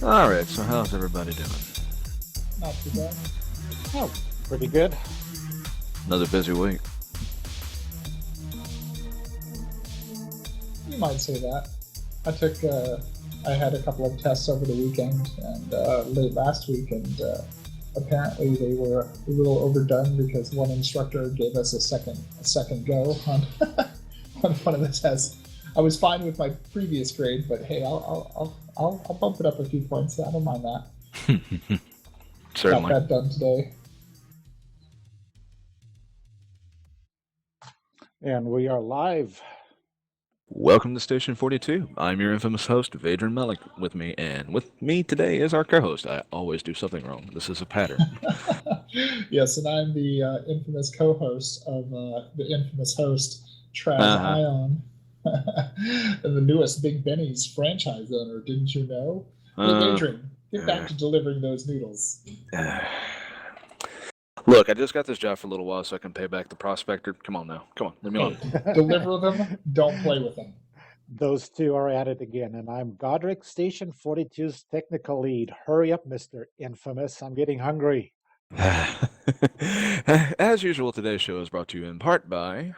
Alright, so how's everybody doing? Not too bad. Oh, pretty good. Another busy week. You might say that. I had a couple of tests over the weekend and late last week, and apparently they were a little overdone because one instructor gave us a second go on on one of the tests. I was fine with my previous grade, but hey, I'll bump it up a few points. I don't mind that. Certainly. Got that done today. And we are live. Welcome to Station 42. I'm your infamous host, Vadran Malik, with me, and with me today is our co-host. I always do something wrong. This is a pattern. Yes, and I'm the infamous co-host of the infamous host, Trav Ion, and the newest Big Benny's franchise owner. Didn't you know? Hey, Adrian, get back to delivering those noodles. Look, I just got this job for a little while so I can pay back the prospector. Come on now. Come on, leave me alone. Deliver them, don't play with them. Those two are at it again, and I'm Godric, Station 42's technical lead. Hurry up, Mr. Infamous. I'm getting hungry. As usual, today's show is brought to you in part by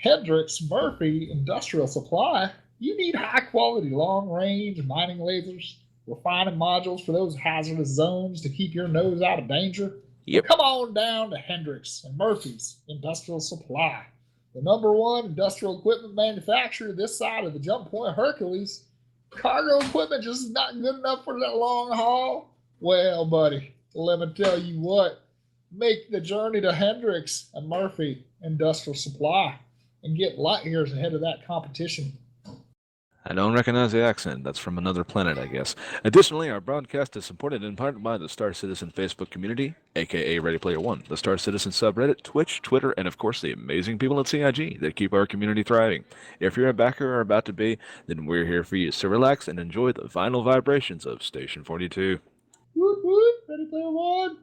Hendrix Murphy Industrial Supply. You need high-quality, long-range mining lasers, refining modules for those hazardous zones to keep your nose out of danger. Yep. Come on down to Hendrix and Murphy's Industrial Supply, the #1 industrial equipment manufacturer this side of the Jump Point Hercules. Cargo equipment just not good enough for that long haul? Well, buddy, let me tell you what. Make the journey to Hendrix and Murphy Industrial Supply and get light years ahead of that competition. I don't recognize the accent. That's from another planet, I guess. Additionally, our broadcast is supported in part by the StarCitizen Facebook community, aka Ready Player One, the StarCitizen subreddit, Twitch, Twitter, and of course the amazing people at CIG that keep our community thriving. If you're a backer or about to be, then we're here for you. So relax and enjoy the vinyl vibrations of Station 42. Woot woot, Ready Player One.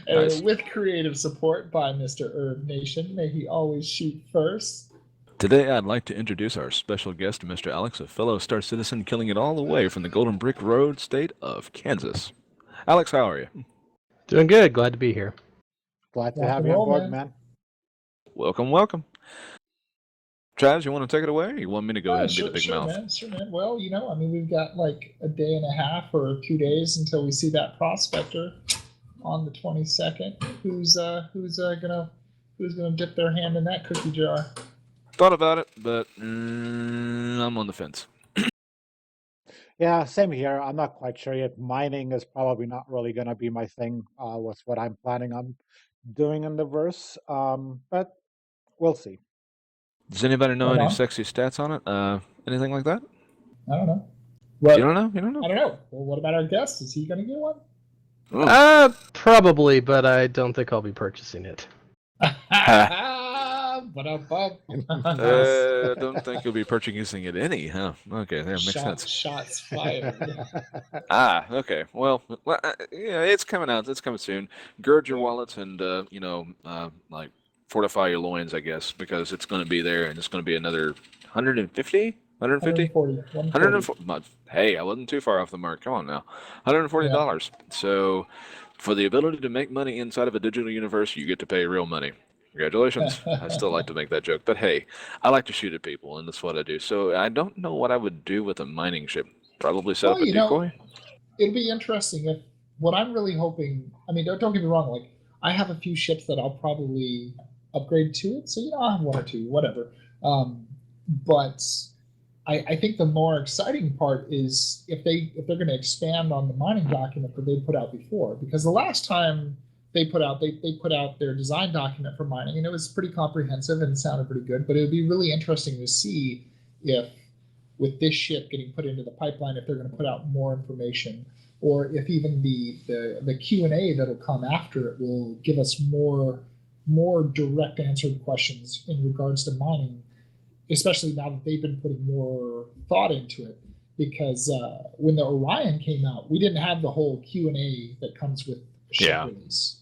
Nice. With creative support by Mr. Herb Nation, may he always shoot first. Today, I'd like to introduce our special guest, Mr. Alex, a fellow Star Citizen killing it all the way from the Golden Brick Road state of Kansas. Alex, how are you? Doing good. Glad to be here. Glad to have you on board, man. Welcome, welcome. Travis, you want to take it away, or you want me to go ahead and be the big mouth? Man, sure, man. Well, we've got like a day and a half or 2 days until we see that prospector on the 22nd. Who's gonna dip their hand in that cookie jar? Thought about it, but I'm on the fence. Yeah, same here. I'm not quite sure yet. Mining is probably not really going to be my thing. With what I'm planning on doing in the verse, but we'll see. Does anybody know any sexy stats on it? Anything like that? I don't know. Well, you don't know? You don't know? I don't know. Well, what about our guest? Is he going to get one? Probably, but I don't think I'll be purchasing it. Don't think you'll be purchasing it any, huh? Okay, that makes sense. Shots fired. Okay. Well, yeah, it's coming out. It's coming soon. Gird your wallets and, like, fortify your loins, I guess, because it's going to be there, and it's going to be another 150? 150? 140. Hey, I wasn't too far off the mark. Come on now. $140. Yeah. So, for the ability to make money inside of a digital universe, you get to pay real money. Congratulations. I still like to make that joke. But hey, I like to shoot at people, and that's what I do. So I don't know what I would do with a mining ship. Probably set up a decoy. It'll be interesting. If what I'm really hoping, I mean, don't get me wrong, like, I have a few ships that I'll probably upgrade to it. So, I'll have one or two, whatever. But I think the more exciting part is if they're going to expand on the mining document that they put out before. Because the last time they put out their design document for mining, and it was pretty comprehensive and sounded pretty good. But it would be really interesting to see if, with this ship getting put into the pipeline, if they're going to put out more information, or if even the Q&A that'll come after it will give us more direct answered questions in regards to mining, especially now that they've been putting more thought into it. Because when the Orion came out, we didn't have the whole Q&A that comes with ship release.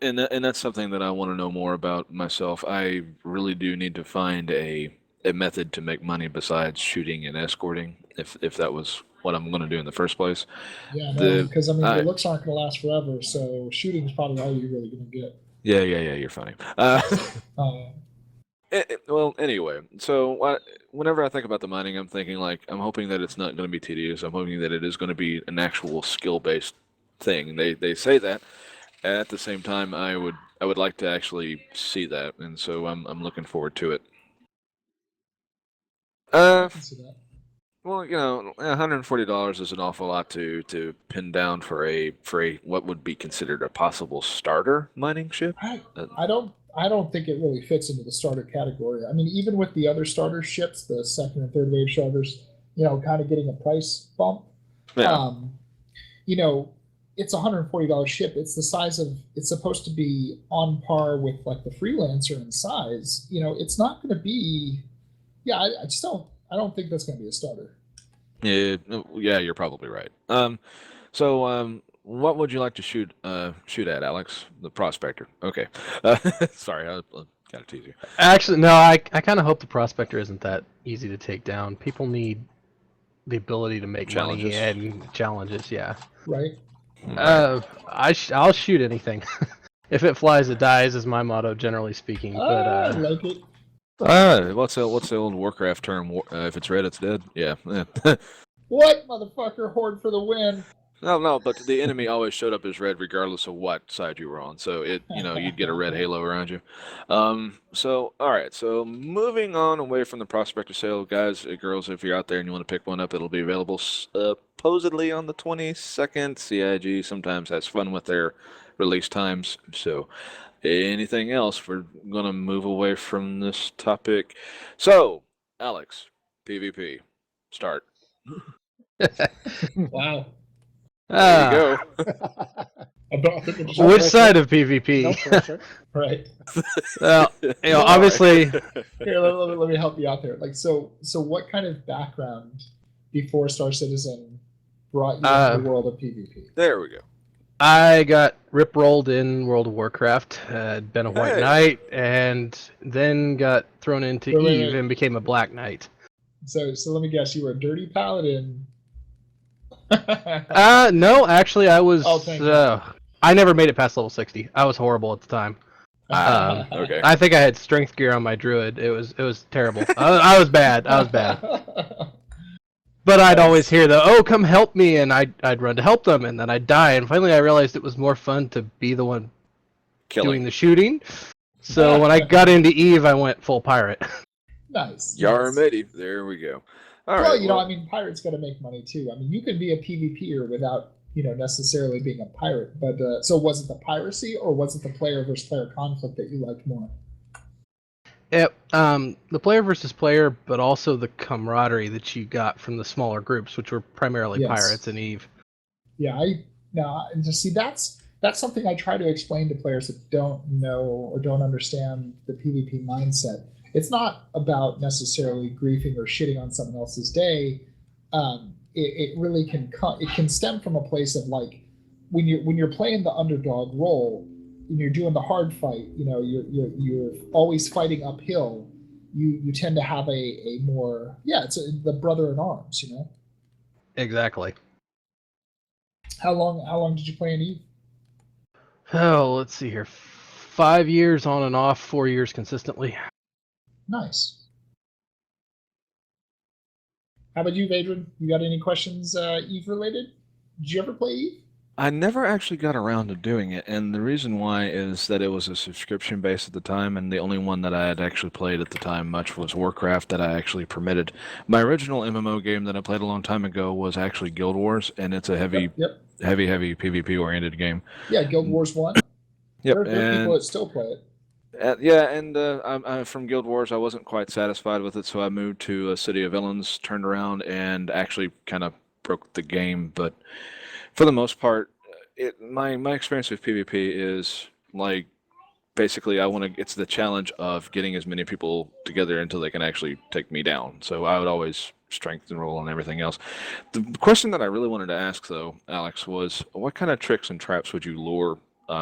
And that's something that I want to know more about myself. I really do need to find a a method to make money besides shooting and escorting, if that was what I'm going to do in the first place. Yeah, no, The because I mean, your I looks aren't going to last forever, so shooting is probably all you're really going to get. yeah, you're funny. Uh, Well, anyway, so whenever I think about the mining, I'm thinking like I'm hoping that it's not going to be tedious. I'm hoping that it is going to be an actual skill-based thing. They say that. At the same time, I would like to actually see that, and so I'm looking forward to it. I Uh, can see that. well, $140 is an awful lot to pin down for a what would be considered a possible starter mining ship. I Uh, I don't think it really fits into the starter category. I mean, even with the other starter ships, the second and third wave starters, kind of getting a price bump. yeah, Um, you know, it's $140 ship. It's the size of. It's supposed to be on par with like the freelancer in size. It's not going to be. Yeah, I just don't. I don't think that's going to be a starter. yeah, you're probably right. So what would you like to shoot at, Alex? The prospector. Okay. Sorry, I gotta tease you. Actually, no, I kind of hope the prospector isn't that easy to take down. People need the ability to make money Challenges. and challenges. Yeah. Right. I'll shoot anything. If it flies, it dies is my motto, generally speaking. But I like it. What's the old Warcraft term? If it's red, it's dead. Yeah. What, motherfucker? Horde for the win. No, but the enemy always showed up as red regardless of what side you were on. So you'd get a red halo around you. So all right. So moving on away from the prospector sale, guys, girls, if you're out there and you want to pick one up, it'll be available supposedly on the 22nd. CIG sometimes has fun with their release times. So anything else, we're gonna move away from this topic. So, Alex, PvP, start. Wow. There you go. I think it's No Which pressure. side of No PvP? pressure. right. Well, All obviously, right. Here, let me help you out there. Like, so what kind of background before Star Citizen brought you into the world of PvP? There we go. I got rip rolled in World of Warcraft. Had been a White Hey. Knight, and then got thrown into Wait. Eve and became a Black Knight. So let me guess, you were a dirty paladin. No, actually, I was. Oh, thank you. I never made it past level 60. I was horrible at the time. Okay. I think I had strength gear on my druid. It was terrible. I was bad. I was bad. But I'd always hear "Oh, come help me," and I'd run to help them, and then I'd die. And finally, I realized it was more fun to be the one doing Killing. the shooting. So when I got into Eve, I went full pirate. Nice. Yarmedy. There we go. All Well, right. I mean, pirates got to make money too. I mean, you can be a PvPer without, necessarily being a pirate. But so was it the piracy or was it the player versus player conflict that you liked more? Yep. The player versus player, but also the camaraderie that you got from the smaller groups, which were primarily Yes. pirates and Eve. Yeah, and to see that's something I try to explain to players that don't know or don't understand the PvP mindset. It's not about necessarily griefing or shitting on someone else's day. It really can stem from a place of like when you're playing the underdog role and you're doing the hard fight. You're always fighting uphill. You tend to have a more it's the brother in arms. Exactly. How long did you play in Eve? Oh, let's see here. 5 years on and off, 4 years consistently. Nice. How about you, Vadron? You got any questions Eve related? Did you ever play Eve? I never actually got around to doing it, and the reason why is that it was a subscription base at the time, and the only one that I had actually played at the time much was Warcraft that I actually permitted. My original MMO game that I played a long time ago was actually Guild Wars, and it's a heavy PvP oriented game. Yeah, Guild Wars 1. Yep, There are people that still play it. I'm from Guild Wars. I wasn't quite satisfied with it, so I moved to City of Villains, turned around, and actually kind of broke the game. But for the most part, my experience with PvP is like basically it's the challenge of getting as many people together until they can actually take me down. So I would always strength and roll and everything else. The question that I really wanted to ask though, Alex, was what kind of tricks and traps would you lure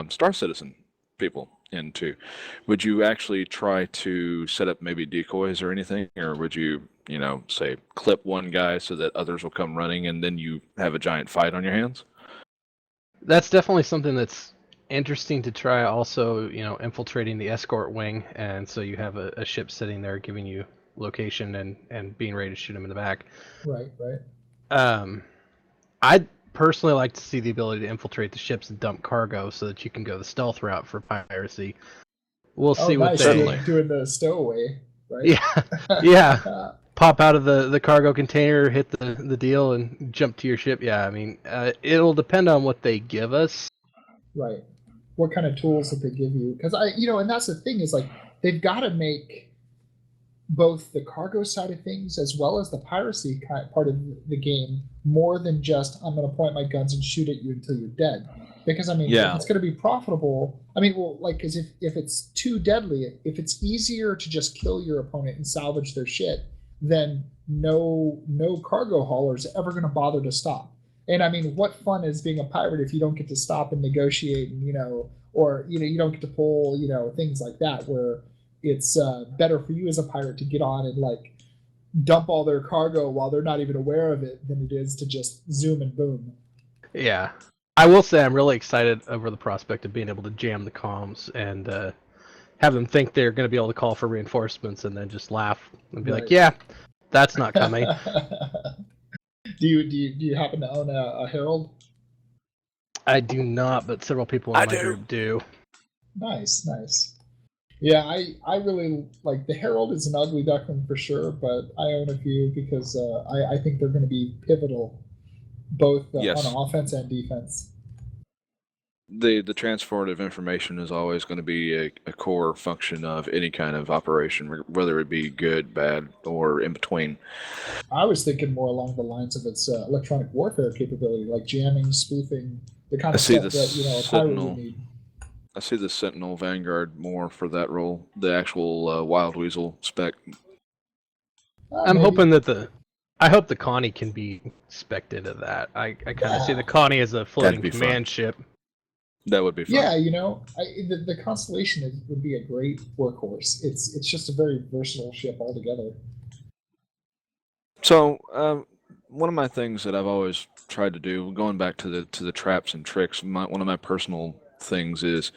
Star Citizen people into, would you actually try to set up maybe decoys or anything, or would you, say clip one guy so that others will come running and then you have a giant fight on your hands? That's definitely something that's interesting to try. Also, infiltrating the escort wing, and so you have a ship sitting there giving you location and being ready to shoot him in the back. Right. I'd personally like to see the ability to infiltrate the ships and dump cargo so that you can go the stealth route for piracy. We'll Oh, see what nice. they. Certainly. Doing the stowaway, right? Yeah, yeah. Pop out of the cargo container, hit the deal, and jump to your ship. Yeah, I mean, it'll depend on what they give us. Right. What kind of tools that they give you? Because and that's the thing is like they've got to make both the cargo side of things as well as the piracy part of the game more than just I'm going to point my guns and shoot at you until you're dead. Because I mean, Yeah. if it's going to be profitable, I mean, well, like, because if it's too deadly, if it's easier to just kill your opponent and salvage their shit, then no cargo hauler is ever going to bother to stop. And I mean, what fun is being a pirate if you don't get to stop and negotiate, and or you don't get to pull, things like that where it's better for you as a pirate to get on and like dump all their cargo while they're not even aware of it than it is to just zoom and boom. Yeah. I will say I'm really excited over the prospect of being able to jam the comms and have them think they're going to be able to call for reinforcements and then just laugh and be Right. like, yeah, that's not coming. do you happen to own a Herald? I do not, but several people in I my do. group do. Nice. Yeah, I really like the Herald is an ugly duckling for sure, but I own a few because I think they're going to be pivotal both Yes. on offense and defense. The transport of information is always going to be a core function of any kind of operation, whether it be good, bad, or in between. I was thinking more along the lines of its electronic warfare capability, like jamming, spoofing, the kind of stuff that a pirate would need. I see the Sentinel Vanguard more for that role, the actual Wild Weasel spec. I'm Maybe. hoping that I hope the Connie can be spec'd into that. I kind of see the Connie as a floating be command fun. ship. That would be fun. Yeah, the Constellation would be a great workhorse. It's just a very versatile ship altogether. So, one of my things that I've always tried to do, going back to the traps and tricks, one of my personal things is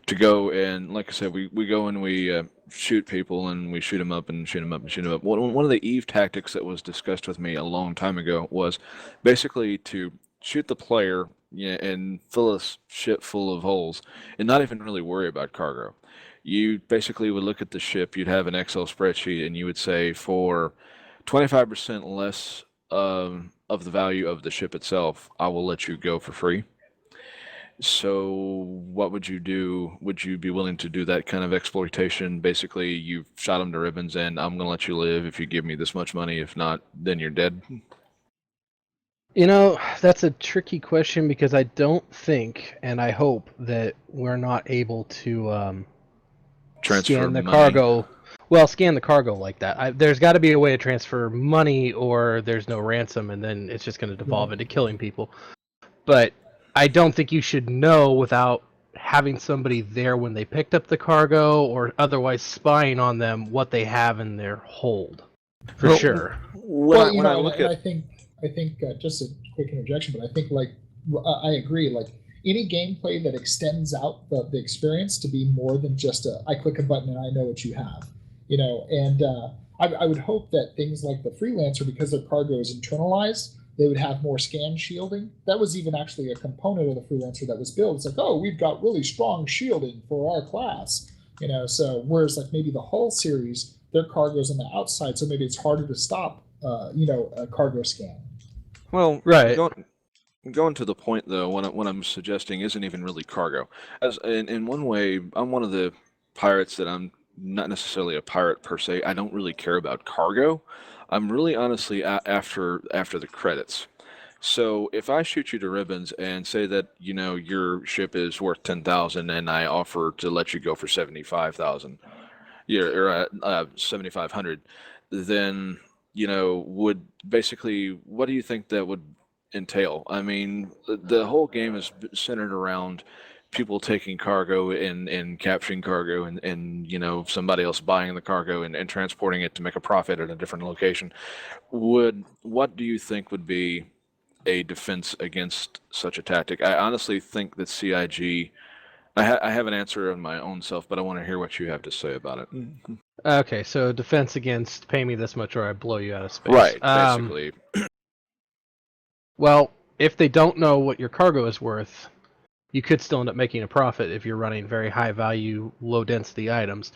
to go and, like I said, we go and we shoot people and we shoot them up and shoot them up and shoot them up. One of the Eve tactics that was discussed with me a long time ago was basically to shoot the player and fill a ship full of holes and not even really worry about cargo. You basically would look at the ship, you'd have an Excel spreadsheet, and you would say for 25% less of the value of the ship itself, I will let you go for free. So what would you do? Would you be willing to do that kind of exploitation? Basically, you've shot them to ribbons and I'm going to let you live if you give me this much money. If not, then you're dead. That's a tricky question because I don't think, and I hope that we're not able to Transfer scan the money. cargo. Well, scan the cargo like that. There's got to be a way to transfer money, or there's no ransom, and then it's just going to devolve into killing people. But I don't think you should know without having somebody there when they picked up the cargo, or otherwise spying on them what they have in their hold. For sure. I think just a quick interjection, but I think I agree. Like any gameplay that extends out the experience to be more than just I click a button and I know what you have, And I would hope that things like the Freelancer, because their cargo is internalized, they would have more scan shielding. That was even actually a component of the Freelancer that was built. It's like, oh, we've got really strong shielding for our class, So whereas like maybe the Hull series, their cargo's on the outside, so maybe it's harder to stop, a cargo scan. Well, right. Going to the point though, what I'm suggesting isn't even really cargo. As in one way, I'm one of the pirates that I'm not necessarily a pirate per se. I don't really care about cargo. I'm really honestly after the credits. So if I shoot you to ribbons and say that your ship is worth 10,000 and I offer to let you go for 75,000, or 7,500, then would basically what do you think that would entail? I mean, the whole game is centered around people taking cargo and capturing cargo and somebody else buying the cargo and transporting it to make a profit at a different location. What do you think would be a defense against such a tactic? I honestly think that CIG. I have an answer on my own self, but I want to hear what you have to say about it. Okay, so defense against pay me this much or I blow you out of space. Right, basically. Well, if they don't know what your cargo is worth, you could still end up making a profit if you're running very high value, low density items.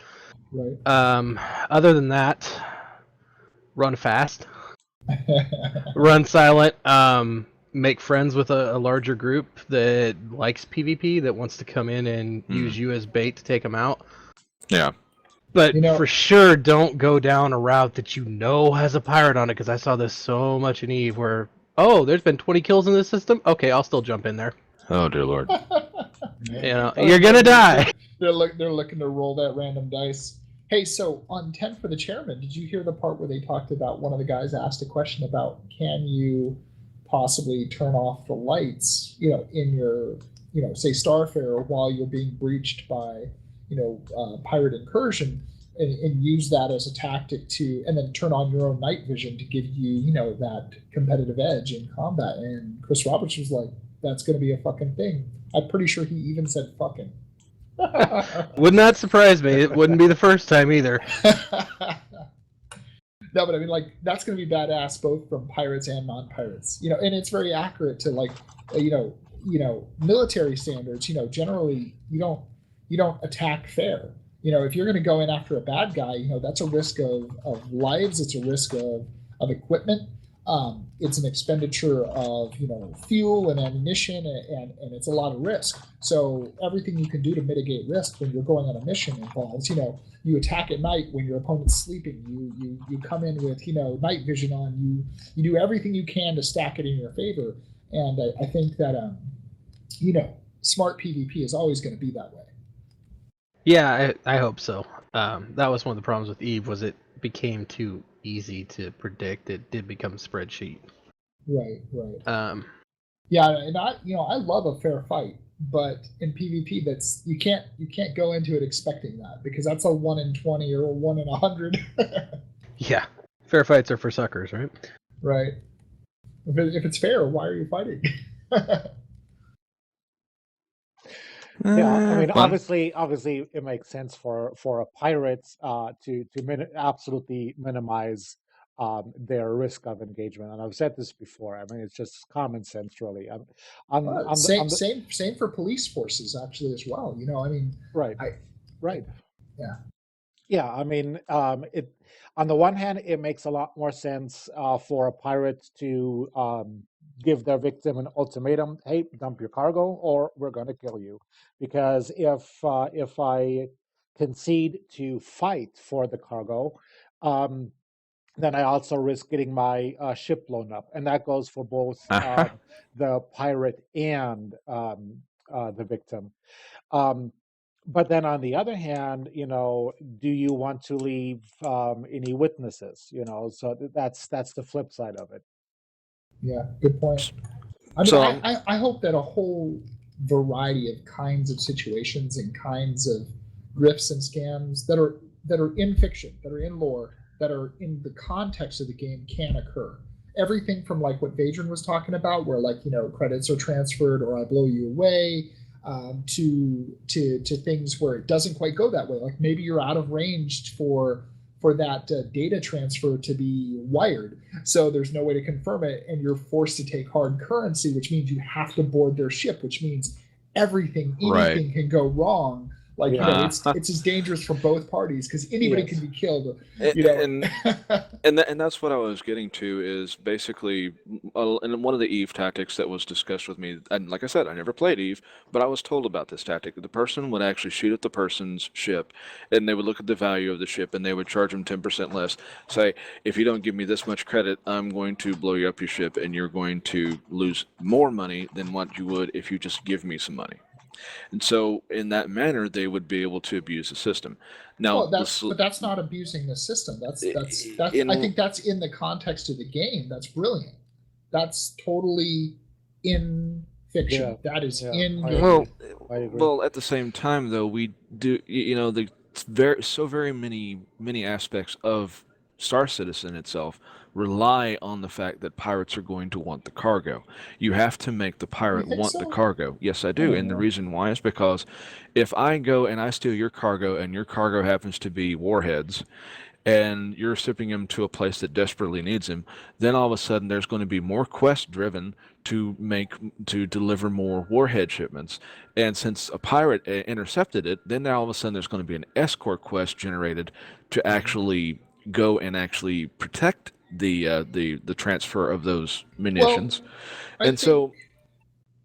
Right. Other than that, run fast, run silent, make friends with a larger group that likes PvP, that wants to come in and use you as bait to take them out. Yeah. But for sure, don't go down a route that you know has a pirate on it, because I saw this so much in EVE where, oh, there's been 20 kills in this system? Okay, I'll still jump in there. Oh, dear Lord. You're gonna die. They're looking to roll that random dice. Hey, so on 10 for the chairman, did you hear the part where they talked about, one of the guys asked a question about, can you possibly turn off the lights, in your, say Starfare while you're being breached by, pirate incursion, and use that as a tactic to, and then turn on your own night vision to give you, that competitive edge in combat. And Chris Roberts was like, that's going to be a fucking thing. I'm pretty sure he even said fucking. Would not surprise me. It wouldn't be the first time either. No, but I mean, like, that's going to be badass both from pirates and non-pirates, and it's very accurate to, like, military standards. Generally you don't attack fair. If you're going to go in after a bad guy, that's a risk of lives. It's a risk of equipment. It's an expenditure of fuel and ammunition, and it's a lot of risk. So everything you can do to mitigate risk when you're going on a mission involves, you attack at night when your opponent's sleeping. You come in with night vision on. You do everything you can to stack it in your favor. And I think that smart PvP is always going to be that way. Yeah, I hope so. That was one of the problems with EVE, was it became too easy to predict. It did become a spreadsheet. Right. Yeah, and I love a fair fight, but in PvP, that's you can't go into it expecting that, because that's a 1 in 20 or a 1 in 100. Yeah, fair fights are for suckers, right? Right. If it's fair, why are you fighting? Yeah, I mean, obviously, it makes sense for a pirate to absolutely minimize their risk of engagement, and I've said this before. I mean, it's just common sense, really. Same for police forces, actually, as well. I mean, right. Yeah. I mean, it. On the one hand, it makes a lot more sense for a pirate to give their victim an ultimatum: "Hey, dump your cargo, or we're going to kill you." Because if I concede to fight for the cargo, then I also risk getting my ship blown up, and that goes for both the pirate and the victim. But then on the other hand, do you want to leave any witnesses? So that's the flip side of it. Yeah, good point. I mean, I hope that a whole variety of kinds of situations and kinds of grifts and scams that are in fiction, that are in lore, that are in the context of the game can occur. Everything from, like, what Vadron was talking about, where, like, credits are transferred or I blow you away, to things where it doesn't quite go that way. Like, maybe you're out of range for that data transfer to be wired, so there's no way to confirm it, and you're forced to take hard currency, which means you have to board their ship, which means anything can go wrong. Like, it's as dangerous for both parties, because anybody can be killed. And that's what I was getting to, is basically, and one of the EVE tactics that was discussed with me, and like I said, I never played EVE, but I was told about this tactic. The person would actually shoot at the person's ship, and they would look at the value of the ship, and they would charge them 10% less. Say, if you don't give me this much credit, I'm going to blow you up your ship, and you're going to lose more money than what you would if you just give me some money. And so, in that manner, they would be able to abuse the system. Now, but that's not abusing the system. I think that's in the context of the game. That's brilliant. That's totally in fiction. Yeah, That is yeah, in I game. Well, I agree. well, at the same time, though, we do, the very many aspects of Star Citizen itself rely on the fact that pirates are going to want the cargo. You have to make the You pirate think want the so? cargo. Yes, I I do, don't and the know. reason why is because if I go and I steal your cargo and your cargo happens to be warheads, and you're shipping him to a place that desperately needs him, then all of a sudden there's going to be more quest driven to deliver more warhead shipments. And since a pirate intercepted it, then now all of a sudden there's going to be an escort quest generated to actually go and actually protect the transfer of those Well, munitions. I And think so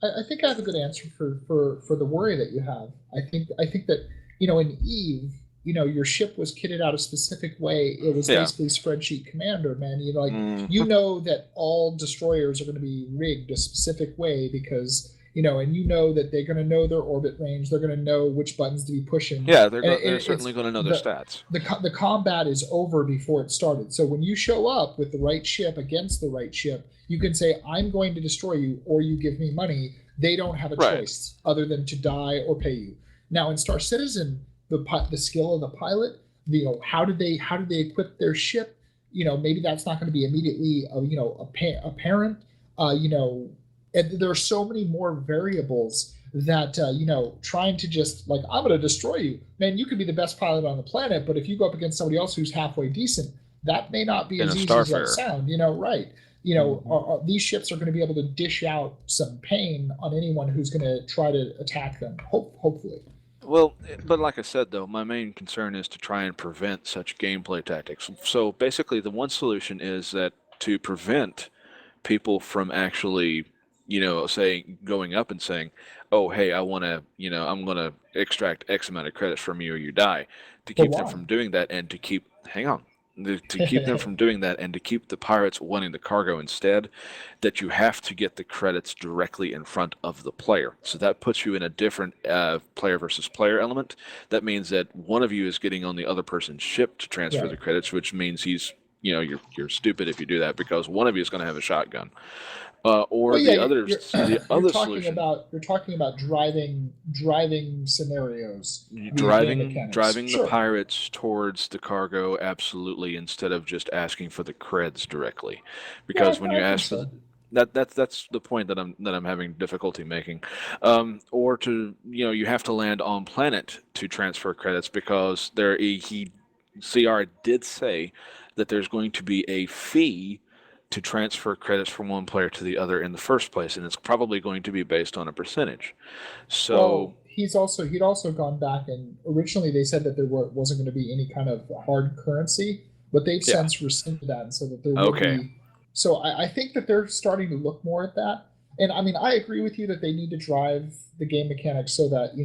I think I have a good answer for the worry that you have. I think that in Eve, your ship was kitted out a specific way. It was yeah. basically spreadsheet commander, man. Mm, You know that all destroyers are going to be rigged a specific way because and you know that they're going to know their orbit range. They're going to know which buttons to be pushing, yeah, and they're it's certainly going to know their the stats. the combat is over before it started. So when you show up with the right ship against the right ship, you can say, I'm going to destroy you or you give me money. They don't have a Right. choice other than to die or pay you. Now in Star Citizen, the skill of the pilot, how did they equip their ship? Maybe that's not going to be immediately apparent. And there are so many more variables that trying to just like, I'm going to destroy you, man. You could be the best pilot on the planet, but if you go up against somebody else who's halfway decent, that may not be In as a easy as that Starfarer. sound. Right? These ships are going to be able to dish out some pain on anyone who's going to try to attack them. Hopefully. Well, but like I said, though, my main concern is to try and prevent such gameplay tactics. So basically, the one solution is that to prevent people from actually, say going up and saying, "Oh, hey, I want to, I'm going to extract X amount of credits from you or you die," to But keep them why? from doing that and to keep, hang on, to keep them from doing that and to keep the pirates wanting the cargo instead, that you have to get the credits directly in front of the player. So that puts you in a different player versus player element. That means that one of you is getting on the other person's ship to transfer Right. the credits, which means you're stupid if you do that because one of you is going to have a shotgun. Or Well, yeah, the other solution, you're talking about driving scenarios via game mechanics. driving the Sure. pirates towards the cargo, absolutely, instead of just asking for the creds directly, Yeah, because when you I think ask for so. that's the point that I'm having difficulty making, or to you have to land on planet to transfer credits because CR did say that there's going to be a fee to transfer credits from one player to the other in the first place, and it's probably going to be based on a percentage. So Well, he'd also gone back and originally they said that wasn't going to be any kind of hard currency, but they've yeah, since rescinded that and said that there will okay, be. So I think that they're starting to look more at that. And I mean, I agree with you that they need to drive the game mechanics so that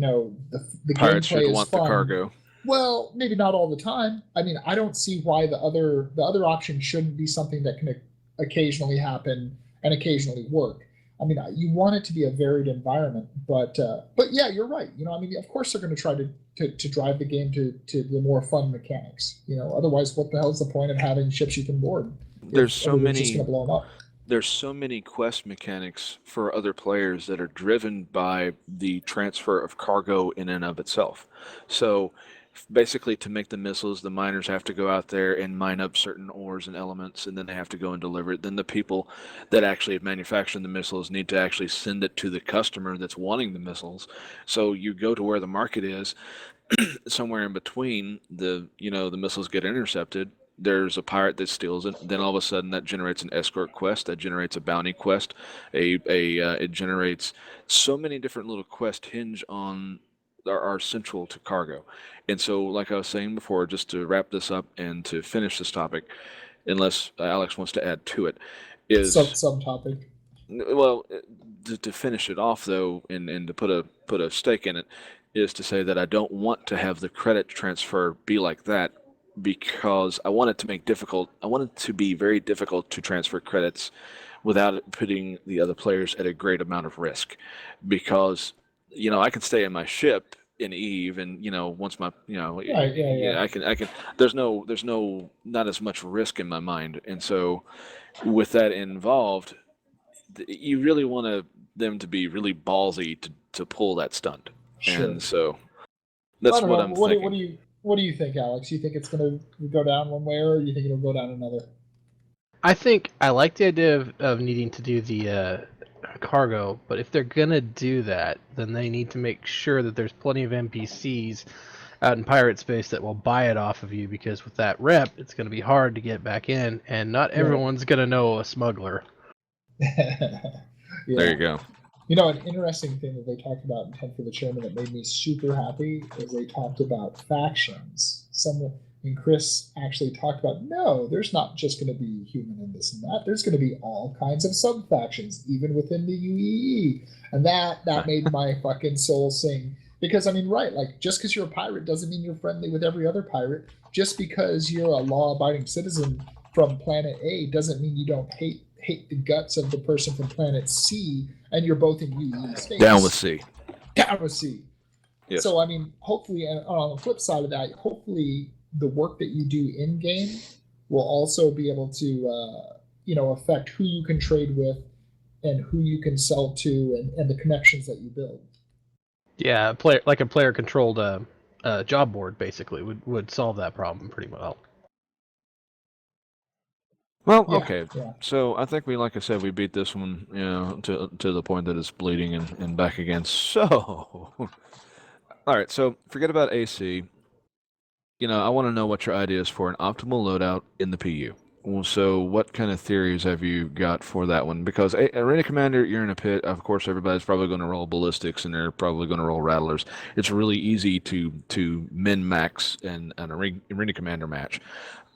the pirates should gameplay is want the fun. cargo. Well, maybe not all the time. I mean, I don't see why the other option shouldn't be something that can occasionally happen and occasionally work. I mean, you want it to be a varied environment, but yeah, you're right. I mean, of course they're going to try to drive the game to the more fun mechanics. Otherwise, what the hell's the point of having ships you can board There's if so everybody's just many going to blow them up? there's so many quest mechanics for other players that are driven by the transfer of cargo in and of itself. So basically, to make the missiles, the miners have to go out there and mine up certain ores and elements, and then they have to go and deliver it. Then the people that actually manufacture the missiles need to actually send it to the customer that's wanting the missiles. So you go to where the market is, somewhere in between the missiles get intercepted. There's a pirate that steals it. Then all of a sudden, that generates an escort quest. That generates a bounty quest. It generates so many different little quests hinge on are central to cargo. And so, like I was saying before, just to wrap this up and to finish this topic, unless Alex wants to add to it, is Subtopic. well, to finish it off though, and to put a stake in it, is to say that I don't want to have the credit transfer be like that because I want it to make difficult. I want it to be very difficult to transfer credits without it putting the other players at a great amount of risk, because I can stay in my ship in Eve, and once my Right. Yeah. Yeah. yeah, I can. There's no not as much risk in my mind, and so with that involved, you really want to them to be really ballsy to pull that stunt. Sure. And so that's I don't what know. I'm What thinking. do you think, Alex? You think it's going to go down one way, or you think it'll go down another? I think I like the idea of needing to do the cargo, but if they're gonna do that, then they need to make sure that there's plenty of NPCs out in pirate space that will buy it off of you, because with that rep, it's gonna be hard to get back in, and not everyone's gonna know a smuggler. Yeah. There you go. You know, an interesting thing that they talked about in 10 for the Chairman that made me super happy is they talked about factions. And Chris actually talked about, no, there's not just going to be human and this and that. There's going to be all kinds of sub factions, even within the UEE. And that made my fucking soul sing. Because, I mean, right, like, just because you're a pirate doesn't mean you're friendly with every other pirate. Just because you're a law-abiding citizen from planet A doesn't mean you don't hate the guts of the person from planet C, and you're both in UEE space. Down with C. Down with C. Yes. So, I mean, hopefully, and on the flip side of that, hopefully the work that you do in-game will also be able to, affect who you can trade with and who you can sell to and the connections that you build. Yeah, a player-controlled job board basically would solve that problem pretty well. Well, Yeah, okay. yeah. So I think like I said, we beat this one, to the point that it's bleeding and back again. So, all right. So forget about AC. I want to know what your idea is for an optimal loadout in the PU. Well, so what kind of theories have you got for that one? Because Arena Commander, you're in a pit. Of course, everybody's probably going to roll ballistics, and they're probably going to roll rattlers. It's really easy to min-max an Arena Commander match.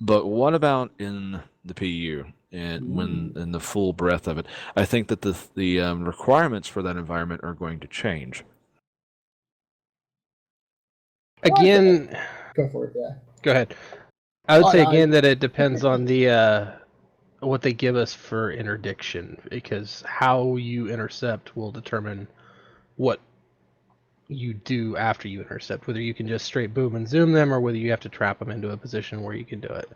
But what about in the PU and when in the full breadth of it? I think that the requirements for that environment are going to change. Again, Go for it, yeah. go ahead. I would say I- again that it depends on the what they give us for interdiction, because how you intercept will determine what you do after you intercept, whether you can just straight boom and zoom them or whether you have to trap them into a position where you can do it.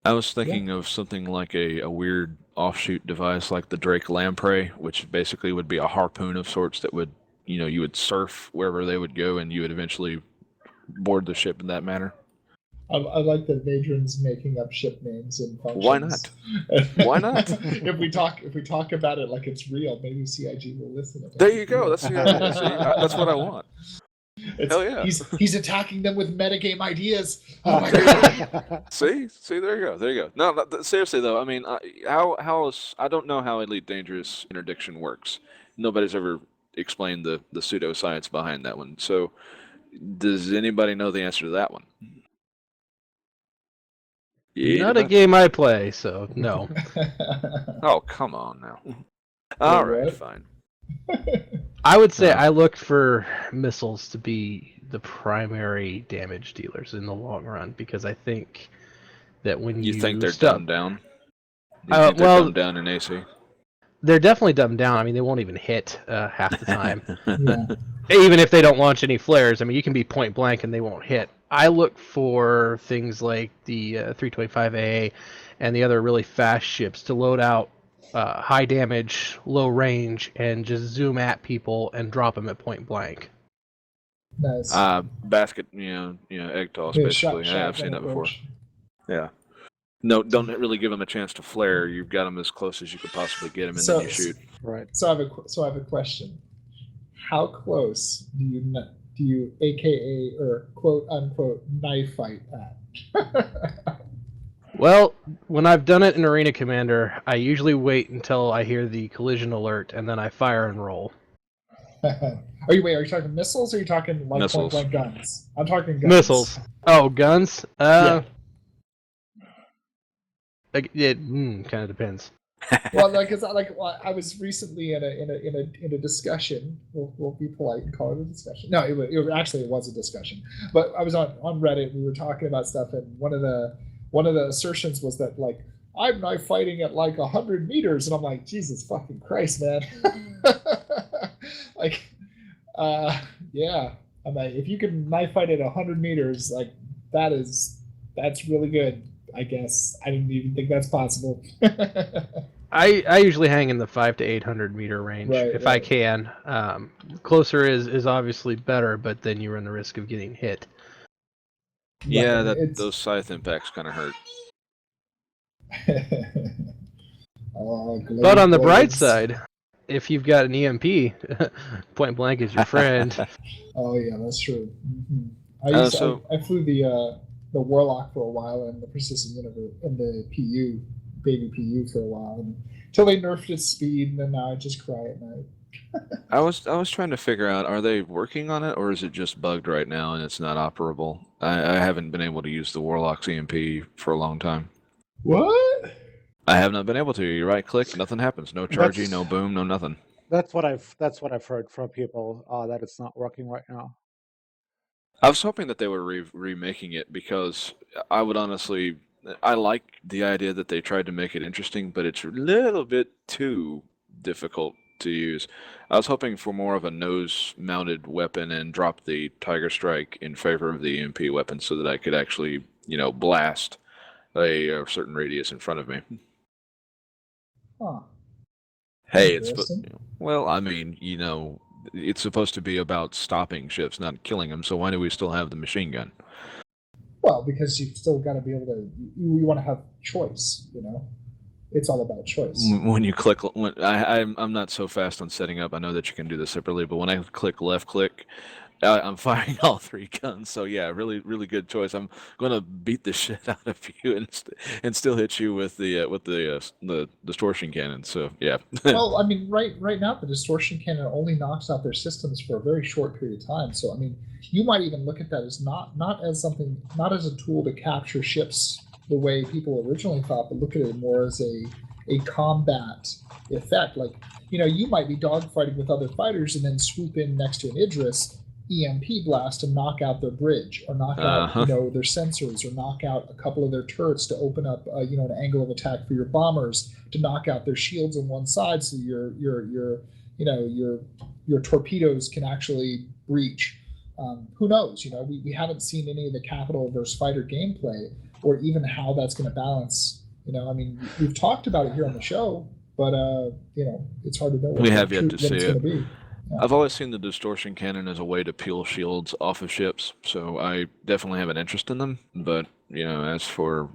I was thinking of something like a weird offshoot device like the Drake Lamprey, which basically would be a harpoon of sorts that would, you would surf wherever they would go and you would eventually board the ship in that manner. I like that Vadron's making up ship names and functions. Why not? Why not? if we talk about it like it's real, maybe CIG will listen. There you go. That's the idea. See, that's what I want. Hell yeah. He's attacking them with metagame ideas. Oh my god. See, there you go. No, seriously though, I mean, I don't know how Elite Dangerous interdiction works. Nobody's ever explained the pseudoscience behind that one. So, does anybody know the answer to that one? Not a game I play, so no. Oh, come on now. All right, what? fine. I would say I look for missiles to be the primary damage dealers in the long run, because I think that when You think they're dumbed down? You well, think they're dumbed down in AC? they're definitely dumbed down. I mean, they won't even hit half the time. Yeah. Even if they don't launch any flares, I mean, you can be point blank and they won't hit. I look for things like the 325A and the other really fast ships to load out high damage, low range, and just zoom at people and drop them at point blank. Nice. Basket, egg toss, Yeah, basically. shot I've seen that before. approach. Yeah. No, don't really give them a chance to flare. You've got them as close as you could possibly get them, and then you shoot. Right. So I have a question. How close do you AKA or quote unquote knife fight at? Well, when I've done it in Arena Commander, I usually wait until I hear the collision alert and then I fire and roll. Are you talking missiles or are you talking like Missiles. point blank guns? I'm talking guns. Missiles. Oh, guns? Yeah. It kind of depends. Well, I was recently in a discussion. We'll be polite and call it a discussion. No, it was a discussion. But I was on Reddit. We were talking about stuff, and one of the assertions was that like I'm knife fighting at like 100 meters, and I'm like, Jesus fucking Christ, man! Yeah. I'm like, if you can knife fight at 100 meters, like that's really good. I guess I didn't even think that's possible. I usually hang in the 500 to 800 meter range Right, if I right. can. Closer is obviously better, but then you run the risk of getting hit. Yeah, Right. those scythe impacts kind of hurt. Oh, But glade on the bright blades. side, if you've got an EMP, point blank is your friend. Oh yeah, that's true. I flew the warlock for a while in the persistent universe in the PU baby PU for a while until they nerfed its speed, and then now I just cry at night. I was trying to figure out, are they working on it or is it just bugged right now and it's not operable? I haven't been able to use the Warlock's EMP for a long time. What? I have not been able to. You right click, nothing happens. No charging, no boom, no nothing. That's what I've heard from people, that it's not working right now. I was hoping that they were remaking it because I would honestly, I like the idea that they tried to make it interesting, but it's a little bit too difficult to use. I was hoping for more of a nose-mounted weapon and drop the Tiger Strike in favor of the EMP weapon so that I could actually, blast a certain radius in front of me. Huh. Hey, Interesting. well, I mean, it's supposed to be about stopping ships, not killing them. So why do we still have the machine gun? Well, because you've still got to be able to. You want to have choice. It's all about choice. When you click, I'm not so fast on setting up. I know that you can do this separately, but when I click left click, I'm firing all three guns. So yeah, really, really good choice. I'm gonna beat the shit out of you and still hit you with the distortion cannon. So yeah. Well, I mean, right now the distortion cannon only knocks out their systems for a very short period of time. So I mean, you might even look at that as not as something, not as a tool to capture ships the way people originally thought, but look at it more as a combat effect. Like, you might be dogfighting with other fighters and then swoop in next to an Idris, EMP blast, and knock out their bridge, or knock out their sensors, or knock out a couple of their turrets to open up an angle of attack for your bombers, to knock out their shields on one side so your torpedoes can actually breach. Who knows? We haven't seen any of the capital versus fighter gameplay, or even how that's going to balance. I mean, we've talked about it here on the show, but it's hard to know we have yet to see it's it. going to be. Yeah. I've always seen the distortion cannon as a way to peel shields off of ships, so I definitely have an interest in them. But as for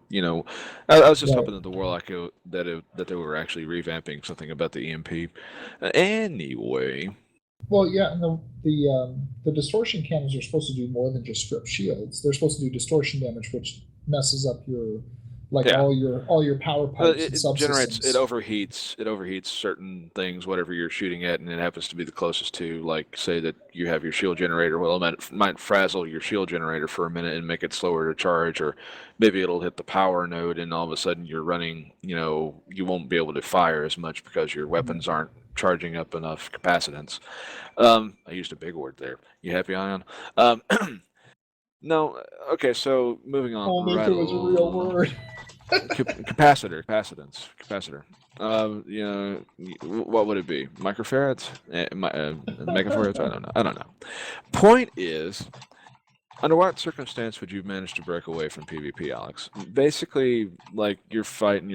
I was just hoping that the Warlock that they were actually revamping something about the EMP. Anyway. Well, yeah, and the distortion cannons are supposed to do more than just strip shields. They're supposed to do distortion damage, which messes up your all your power pipes and subsystems. It overheats certain things, whatever you're shooting at, and it happens to be the closest to, like, say that you have your shield generator. Well, it might frazzle your shield generator for a minute and make it slower to charge, or maybe it'll hit the power node, and all of a sudden you're running. You won't be able to fire as much because your weapons aren't charging up enough capacitance. I used a big word there. You happy, Ion? No. Okay, so moving on. Only if it was a real word. Capacitance. What would it be? Microfarads? Megafarads? I don't know. Point is, under what circumstance would you manage to break away from PvP, Alex? Basically, like, you're fighting.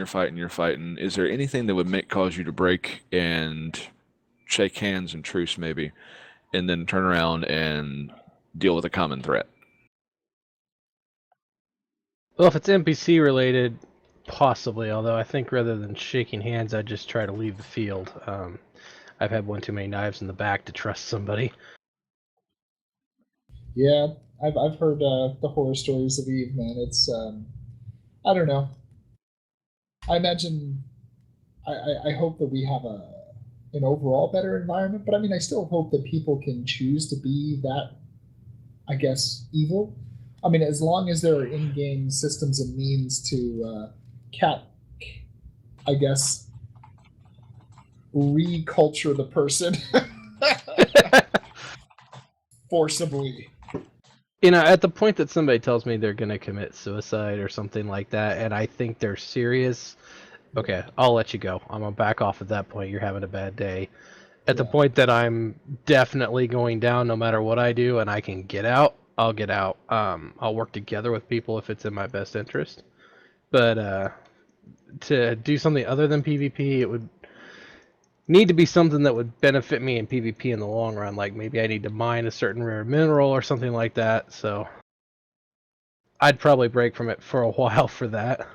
Is there anything that would cause you to break and shake hands in truce, maybe, and then turn around and deal with a common threat? Well, if it's NPC related, possibly. Although I think rather than shaking hands, I'd just try to leave the field. I've had one too many knives in the back to trust somebody. Yeah, I've heard the horror stories of Eve, man. It's I don't know. I imagine I hope that we have an overall better environment, but I mean, I still hope that people can choose to be that, I guess, evil. I mean, as long as there are in-game systems and means to I guess, reculture the person forcibly. At the point that somebody tells me they're going to commit suicide or something like that, and I think they're serious, okay, I'll let you go. I'm going to back off at that point. You're having a bad day. At the point that I'm definitely going down no matter what I do and I can get out, I'll get out. I'll work together with people if it's in my best interest. But to do something other than PvP, it would need to be something that would benefit me in PvP in the long run. Like maybe I need to mine a certain rare mineral or something like that. So I'd probably break from it for a while for that.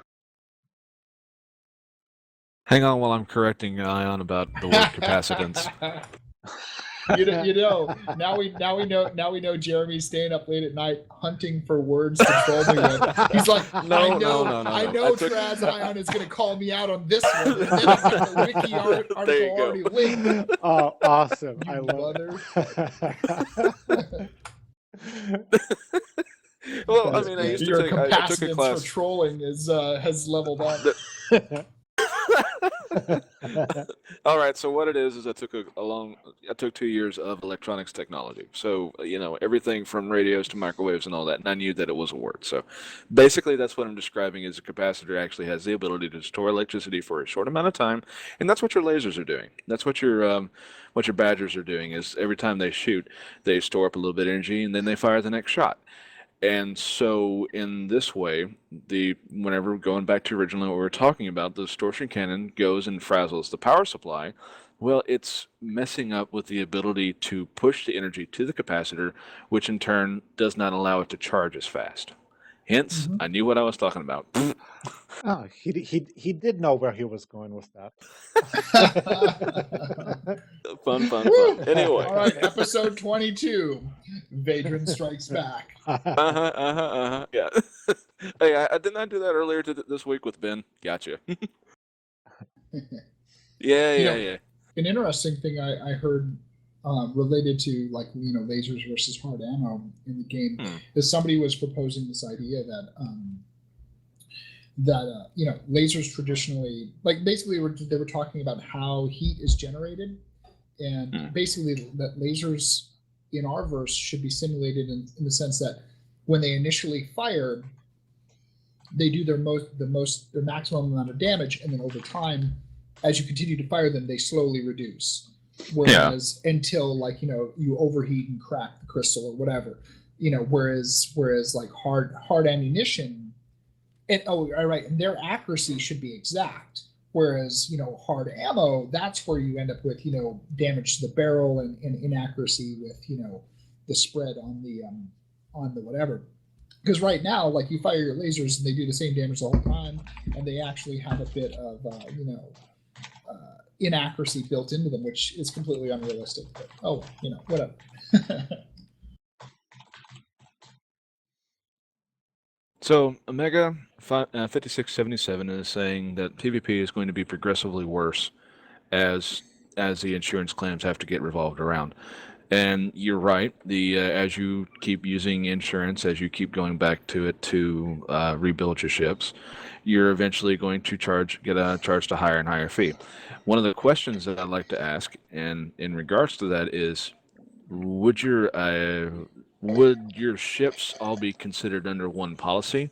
Hang on while I'm correcting Ion about the word capacitance. Now we know Jeremy's staying up late at night hunting for words to troll me with. He's like, I know Traz Ion is going to call me out on this one. And then I've got the wiki article There you go. already linked. Oh, awesome! You I love motherfucker. Well, I That's mean, I great. used to Your take. I took a capacitance class. for trolling has leveled up. All right. So what it is I took I took 2 years of electronics technology. So everything from radios to microwaves and all that, and I knew that it was a word. So basically, that's what I'm describing. Is a capacitor actually has the ability to store electricity for a short amount of time, and that's what your lasers are doing. That's what your badgers are doing. Is every time they shoot, they store up a little bit of energy, and then they fire the next shot. And so, in this way, whenever going back to originally what we were talking about, the distortion cannon goes and frazzles the power supply. Well, it's messing up with the ability to push the energy to the capacitor, which in turn does not allow it to charge as fast. Hence, I knew what I was talking about. Oh, he did know where he was going with that. Fun. Woo! Anyway. All right, episode 22. Vadran Strikes Back. Yeah. Hey, I did not do that earlier this week with Ben. Gotcha. Yeah. An interesting thing I heard related to lasers versus hard ammo in the game is somebody was proposing this idea that lasers traditionally, basically they were talking about how heat is generated, and basically that lasers in our verse should be simulated in the sense that when they initially fire, they do their maximum amount of damage, and then over time, as you continue to fire them, they slowly reduce. Whereas until you overheat and crack the crystal or whatever, whereas like hard ammunition. And and their accuracy should be exact. Whereas, hard ammo, that's where you end up with, damage to the barrel and inaccuracy with, the spread on the whatever. Because right now, you fire your lasers and they do the same damage the whole time, and they actually have a bit of, inaccuracy built into them, which is completely unrealistic. But, whatever. So Omega 5677 is saying that PvP is going to be progressively worse as the insurance claims have to get revolved around. And you're right. As you keep using insurance, as you keep going back to it to rebuild your ships, you're eventually going to get charged a higher and higher fee. One of the questions that I'd like to ask, and in regards to that, is would your ships all be considered under one policy,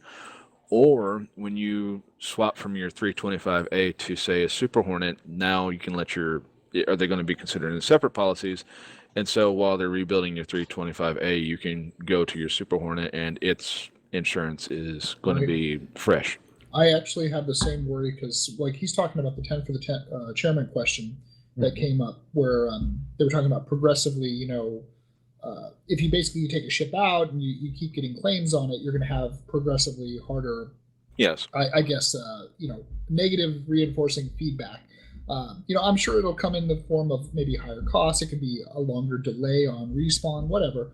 or when you swap from your 325A to say a Super Hornet, now you can are they going to be considered in separate policies? And so while they're rebuilding your 325A, you can go to your Super Hornet and its insurance is going to be fresh. I actually have the same worry because, he's talking about the 10 for the 10 chairman question that came up where they were talking about progressively, if you take a ship out and you keep getting claims on it, you're going to have progressively harder. Yes. I guess, negative reinforcing feedback. I'm sure it'll come in the form of maybe higher costs. It could be a longer delay on respawn, whatever.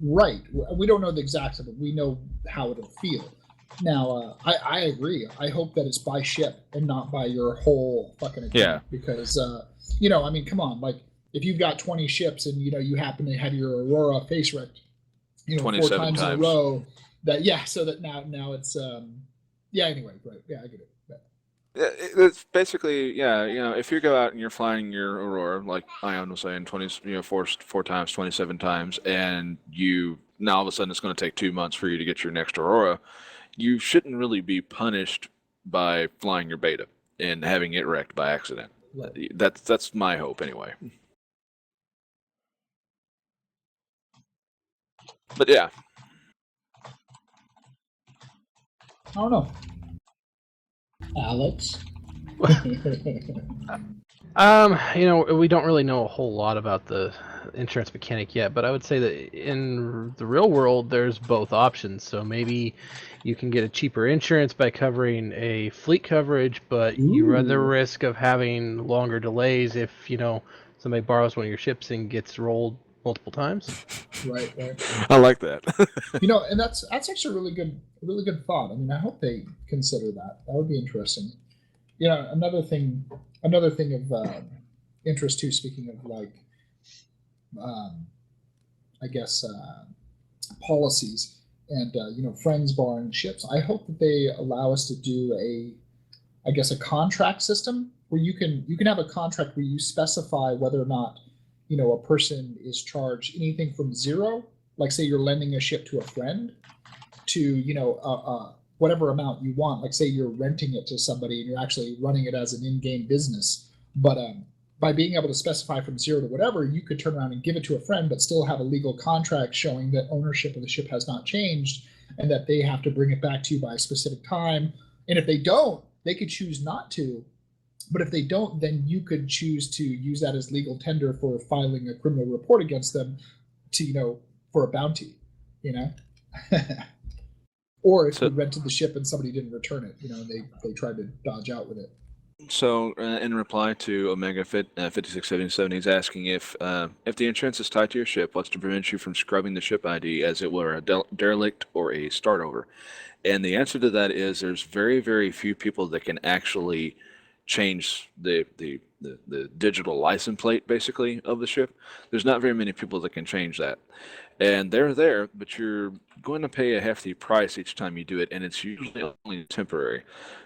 Right. We don't know the exact, but we know how it'll feel. Now, I agree. I hope that it's by ship and not by your whole fucking account. Yeah. Because, come on. If you've got 20 ships and, you happen to have your Aurora face wrecked, 4 times in a row, so that now it's, anyway, right. Yeah, I get it. It's basically, if you go out and you're flying your Aurora, like Ion was saying, 4 times, 27 times, and now all of a sudden it's going to take 2 months for you to get your next Aurora, you shouldn't really be punished by flying your beta and having it wrecked by accident. Right. That's my hope anyway. But yeah. I don't know. Alex. We don't really know a whole lot about the insurance mechanic yet, but I would say that in the real world, there's both options. So maybe you can get a cheaper insurance by covering a fleet coverage, but you run the Ooh. risk of having longer delays if, somebody borrows one of your ships and gets rolled multiple times. Right. I like that. And that's actually a really good thought. I mean, I hope they consider that. That would be interesting. Another thing of interest too. Speaking of like, um, I guess policies and friends borrowing ships. I hope that they allow us to do a contract system where you can have a contract where you specify whether or not a person is charged anything from zero, like say you're lending a ship to a friend, to whatever amount you want. Like say you're renting it to somebody and you're actually running it as an in-game business. But by being able to specify from zero to whatever, you could turn around and give it to a friend, but still have a legal contract showing that ownership of the ship has not changed and that they have to bring it back to you by a specific time. And if they don't, they could choose not to. But if they don't, then you could choose to use that as legal tender for filing a criminal report against them for a bounty, or if you rented the ship and somebody didn't return it, they tried to dodge out with it. So, in reply to Omega 5677, he's asking if the insurance is tied to your ship, what's to prevent you from scrubbing the ship ID as it were a derelict or a start over? And the answer to that is there's very, very few people that can actually change the digital license plate, basically, of the ship. There's not very many people that can change that. And they're there, but you're going to pay a hefty price each time you do it, and it's usually only temporary.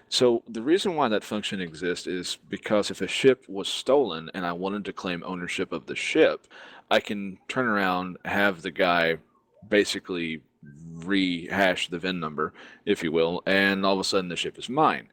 So the reason why that function exists is because if a ship was stolen and I wanted to claim ownership of the ship, I can turn around, have the guy basically rehash the VIN number, if you will, and all of a sudden the ship is mine.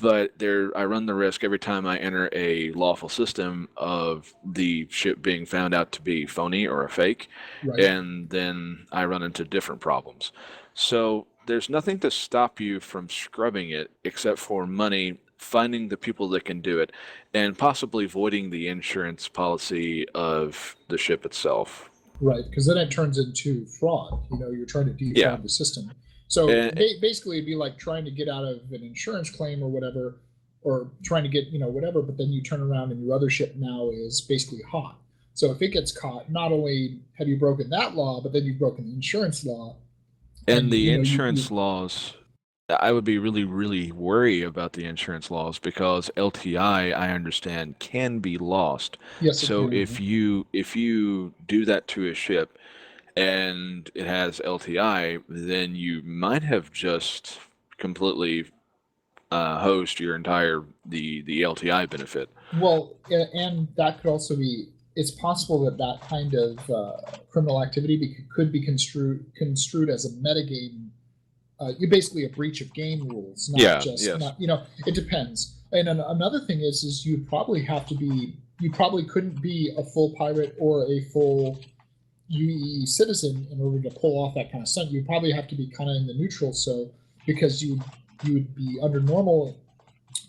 But I run the risk every time I enter a lawful system of the ship being found out to be phony or a fake, Right. and then I run into different problems. So there's nothing to stop you from scrubbing it except for money, finding the people that can do it, and possibly voiding the insurance policy of the ship itself. Right, because then it turns into fraud. You're trying to defraud the system. So basically, it'd be like trying to get out of an insurance claim or whatever, or trying to get whatever. But then you turn around and your other ship now is basically hot. So if it gets caught, not only have you broken that law, but then you've broken the insurance law. And the insurance laws, I would be really, really worried about the insurance laws because LTI, I understand, can be lost. Yes. So if you do that to a ship and it has LTI, then you might have just completely hosed your entire the LTI benefit. Well, and that could also be. It's possible that kind of criminal activity could be construed as a metagame. You're basically a breach of game rules, not it depends. And another thing is you probably couldn't be a full pirate or a full UEE citizen in order to pull off that kind of stunt. You probably have to be kind of in the neutral, so because you would be under normal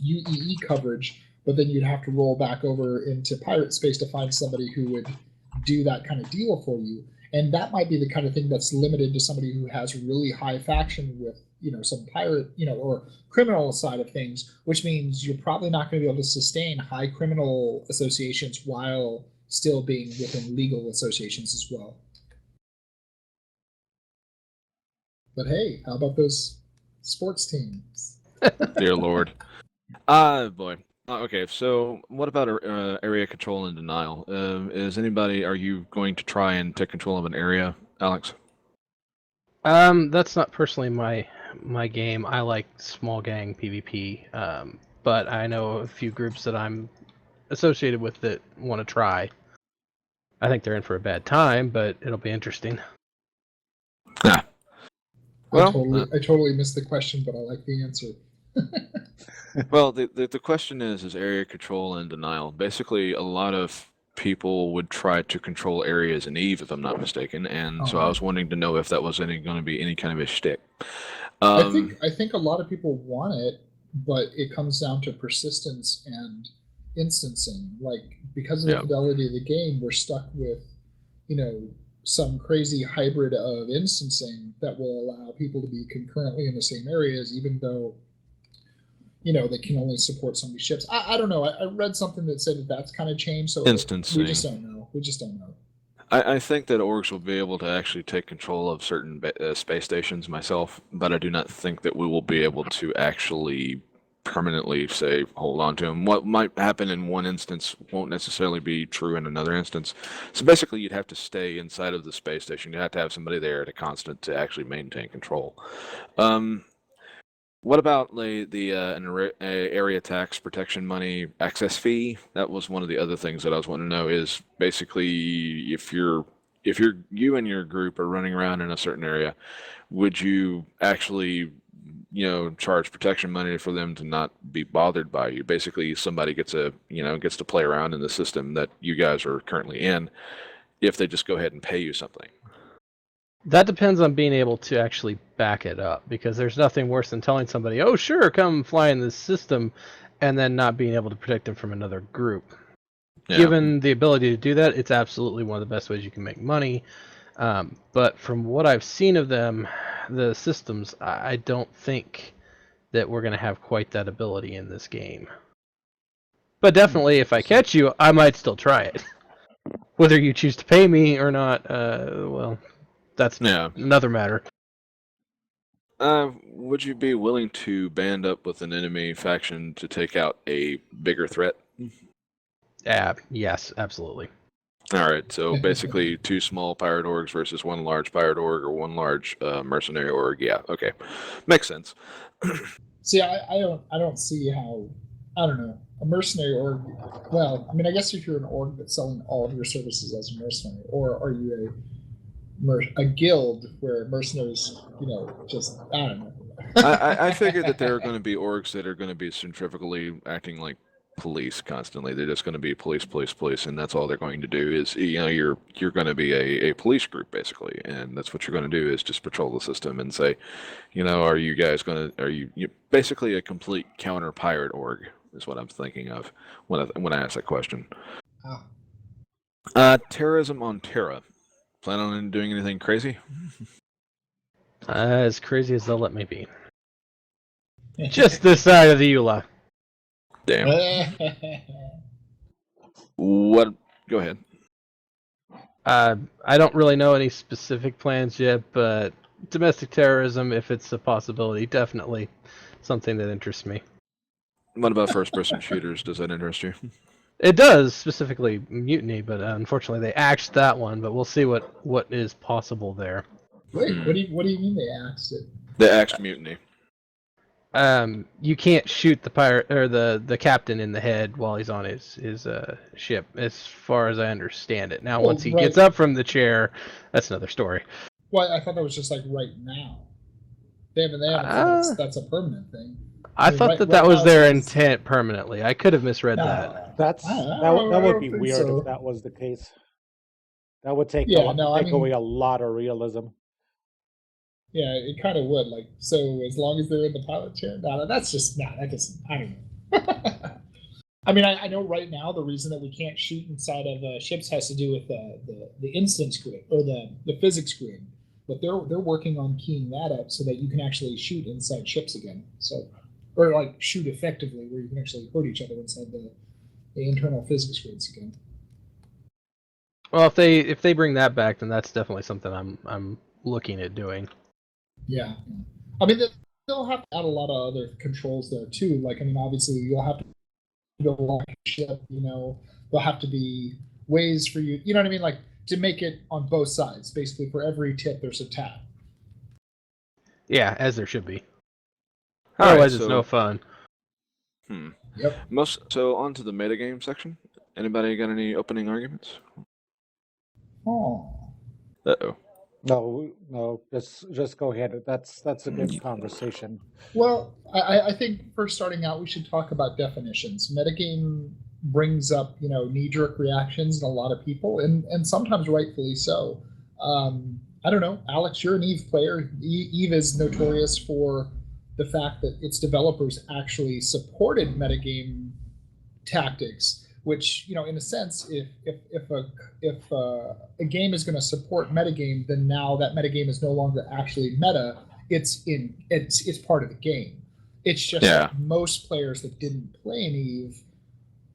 UEE coverage, but then you'd have to roll back over into pirate space to find somebody who would do that kind of deal for you. And that might be the kind of thing that's limited to somebody who has really high faction with, some pirate, or criminal side of things, which means you're probably not going to be able to sustain high criminal associations while still being within legal associations as well. But hey, how about those sports teams? Dear Lord. Boy. Okay, so what about area control and denial? Are you going to try and take control of an area, Alex? That's not personally my game. I like small gang PvP, but I know a few groups that I'm associated with that want to try. I think they're in for a bad time, but it'll be interesting. Yeah. Well, I totally missed the question, but I like the answer. Well, the question is area control and denial. Basically, a lot of people would try to control areas in EVE, if I'm not mistaken, and so I was wanting to know if that was going to be any kind of a shtick. I think a lot of people want it, but it comes down to persistence and instancing. Like, because of the Yeah. fidelity of the game, we're stuck with, some crazy hybrid of instancing that will allow people to be concurrently in the same areas, even though, they can only support so many ships. I don't know. I read something that said that that's kind of changed, so Instancing. we just don't know. We just don't know. I think that orgs will be able to actually take control of certain space stations myself, but I do not think that we will be able to actually permanently say hold on to them. What might happen in one instance won't necessarily be true in another instance. So basically, you'd have to stay inside of the space station. You have to have somebody there at a constant to actually maintain control. What about an area tax protection money access fee? That was one of the other things that I was wanting to know. Is basically if you and your group are running around in a certain area, would you actually charge protection money for them to not be bothered by you? Basically, somebody gets to play around in the system that you guys are currently in if they just go ahead and pay you something. That depends on being able to actually back it up, because there's nothing worse than telling somebody, "Oh, sure, come fly in this system," and then not being able to protect them from another group. Yeah. Given the ability to do that, it's absolutely one of the best ways you can make money. But from what I've seen of them, the systems, I don't think that we're going to have quite that ability in this game. But definitely, if I catch you, I might still try it. Whether you choose to pay me or not, well, that's another matter. Would you be willing to band up with an enemy faction to take out a bigger threat? Yes, absolutely. All right, so basically 2 small pirate orgs versus 1 large pirate org or 1 large mercenary org. Yeah, okay, makes sense. See, I don't see how. I don't know, a mercenary org. Well, I mean, I guess if you're an org that's selling all of your services as a mercenary, or are you a guild where mercenaries, just I don't know. I figured that there are going to be orgs that are going to be centrifugally acting like police constantly. They're just going to be police, and that's all they're going to do is you're going to be a police group basically, and that's what you're going to do is just patrol the system and say, are you guys going to you basically a complete counter pirate org is what I'm thinking of when I ask that question. Terrorism on Terra. Plan on doing anything crazy? As crazy as they'll let me be. Just this side of the EULA. Damn. What? Go ahead. I don't really know any specific plans yet, but domestic terrorism, if it's a possibility, definitely something that interests me. What about first-person shooters? Does that interest you? It does, specifically Mutiny, but unfortunately they axed that one. But we'll see what is possible there. Wait, what do you mean they axed it? They axed Mutiny. You can't shoot the pirate or the captain in the head while he's on his ship, as far as I understand it. Now, once he gets up from the chair, that's another story. Well, I thought that was just like right now. They haven't that's a permanent thing. I thought that was their intent permanently. I could have misread that. That would be weird if that was the case. That would take away a lot of realism. Yeah, it kind of would. Like, so as long as they're in the pilot chair, that's just that doesn't. I don't know. I mean, I know right now the reason that we can't shoot inside of ships has to do with the instance grid or the physics grid, but they're working on keying that up so that you can actually shoot inside ships again. So, or like shoot effectively, where you can actually hurt each other inside the internal physics grids again. Well, if they bring that back, then that's definitely something I'm looking at doing. Yeah, I mean they'll have to add a lot of other controls there too. Like, I mean, obviously you'll have to go along a ship. There'll have to be ways for you. You know what I mean? Like, to make it on both sides. Basically, for every tip, there's a tap. Yeah, as there should be. Otherwise, it's no fun. Yep. So on to the metagame section. Anybody got any opening arguments? Oh. Uh-oh. No, just go ahead. That's a good conversation. Well, I think for starting out, we should talk about definitions. Metagame brings up, knee-jerk reactions in a lot of people, and sometimes rightfully so. I don't know, Alex, you're an EVE player. EVE is notorious for the fact that its developers actually supported metagame tactics, which, you know, in a sense, if a game is going to support metagame, then now that metagame is no longer actually meta. It's part of the game. It's just that most players that didn't play in Eve,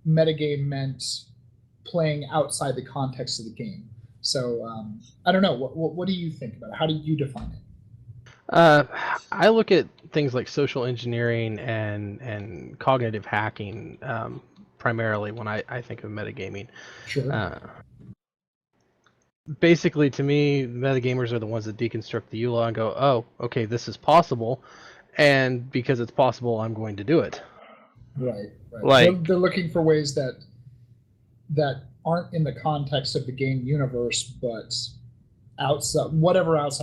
metagame meant playing outside the context of the game. So I don't know. What do you think about it? How do you define it? I look at things like social engineering and cognitive hacking primarily when I think of metagaming. Sure. Basically, to me, metagamers are the ones that deconstruct the EULA and go, oh, okay, this is possible, and because it's possible, I'm going to do it. Right. Like, they're looking for ways that aren't in the context of the game universe, but outside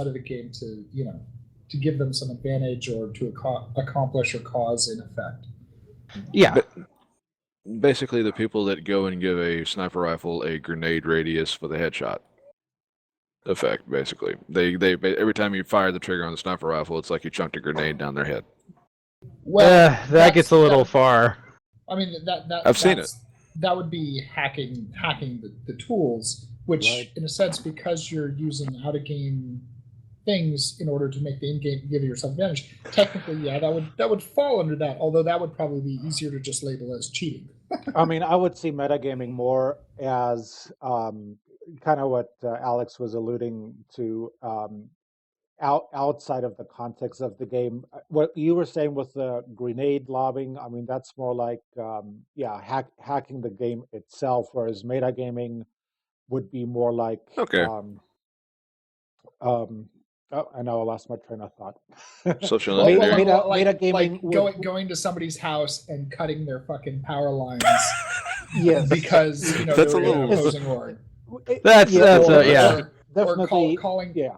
of the game to, you know, to give them some advantage or to accomplish or cause an effect. Yeah. But basically, the people that go and give a sniper rifle a grenade radius with a headshot effect, basically. They every time you fire the trigger on the sniper rifle, it's like you chunked a grenade down their head. Well, that gets a little far. I mean, I've seen it. That would be hacking the tools, which, Right. in a sense, because you're using out of game things in order to make the in-game give yourself advantage. Technically, yeah, that would fall under that. Although that would probably be easier to just label as cheating. I mean, I would see metagaming more as kind of what Alex was alluding to, outside of the context of the game. What you were saying with the grenade lobbing, I mean, that's more like, hacking the game itself, whereas metagaming would be more like, Okay. I know I lost my train of thought. Social Well, engineering. Metagaming going to somebody's house and cutting their fucking power lines. Yes. Because, you know, That's they're a in an little- opposing org. Or calling the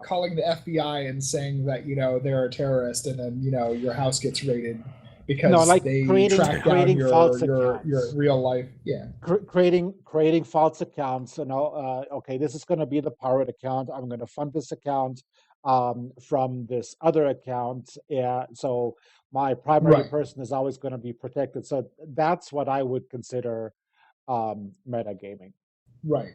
FBI and saying that, you know, they're a terrorist, and then, you know, your house gets raided because they track down your real life. Yeah. Creating false accounts. And okay, this is going to be the pirate account. I'm going to fund this account from this other account. So my primary person is always going to be protected. So that's what I would consider metagaming. Right.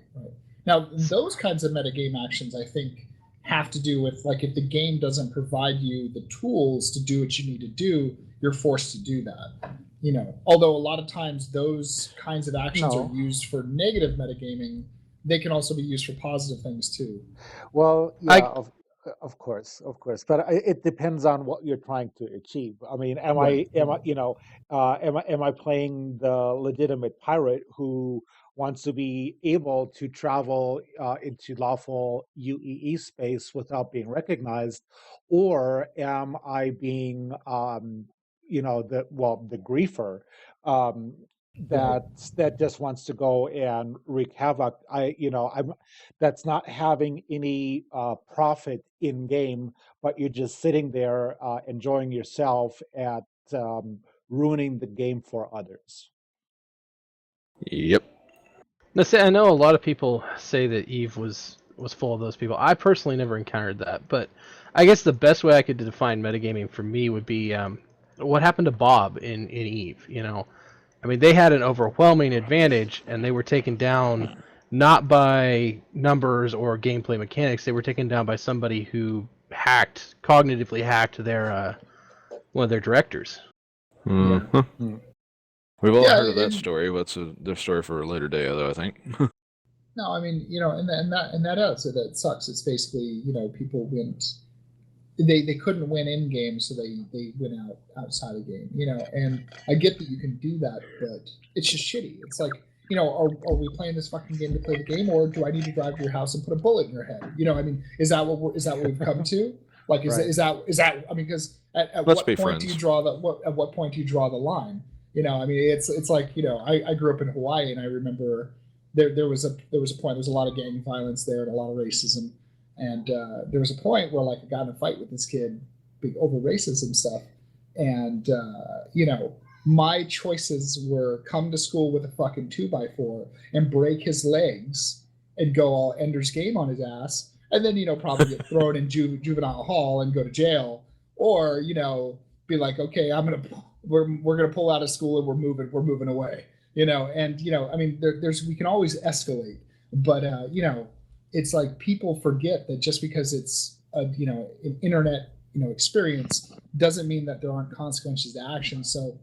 Now, those kinds of metagame actions, I think, have to do with, like, if the game doesn't provide you the tools to do what you need to do, you're forced to do that. You know, although a lot of times those kinds of actions are used for negative metagaming, they can also be used for positive things too. Well, yeah, of course, but it depends on what you're trying to achieve. I mean, am I playing the legitimate pirate who wants to be able to travel into lawful UEE space without being recognized, or am I being the griefer that just wants to go and wreak havoc? That's not having any profit in game, but you're just sitting there enjoying yourself at ruining the game for others. Yep. Now, see, I know a lot of people say that Eve was full of those people. I personally never encountered that, but I guess the best way I could define metagaming for me would be what happened to Bob in Eve. You know, I mean, they had an overwhelming advantage, and they were taken down not by numbers or gameplay mechanics. They were taken down by somebody who cognitively hacked their one of their directors. Mm-hmm. We've all heard of that story. What's their story for a later day, though, I think. No, I mean, you know, and that sucks. It's basically, you know, people went. They couldn't win in game, so they went outside of game. You know, and I get that you can do that, but it's just shitty. It's like, you know, are we playing this fucking game to play the game, or do I need to drive to your house and put a bullet in your head? You know, I mean, is that what we've come to? Like, is that? I mean, because at what point do you draw at what point do you draw the line? You know, I mean, it's like, you know, I grew up in Hawaii, and I remember there was a point. There was a lot of gang violence there and a lot of racism, and there was a point where, like, I got in a fight with this kid over racism stuff, and you know, my choices were come to school with a fucking 2x4 and break his legs and go all Ender's Game on his ass, and then, you know, probably get thrown in juvenile hall and go to jail, or, you know, be like, okay, we're gonna pull out of school and we're moving away, and I mean, there's we can always escalate, but it's like people forget that just because it's an internet experience doesn't mean that there aren't consequences to action. So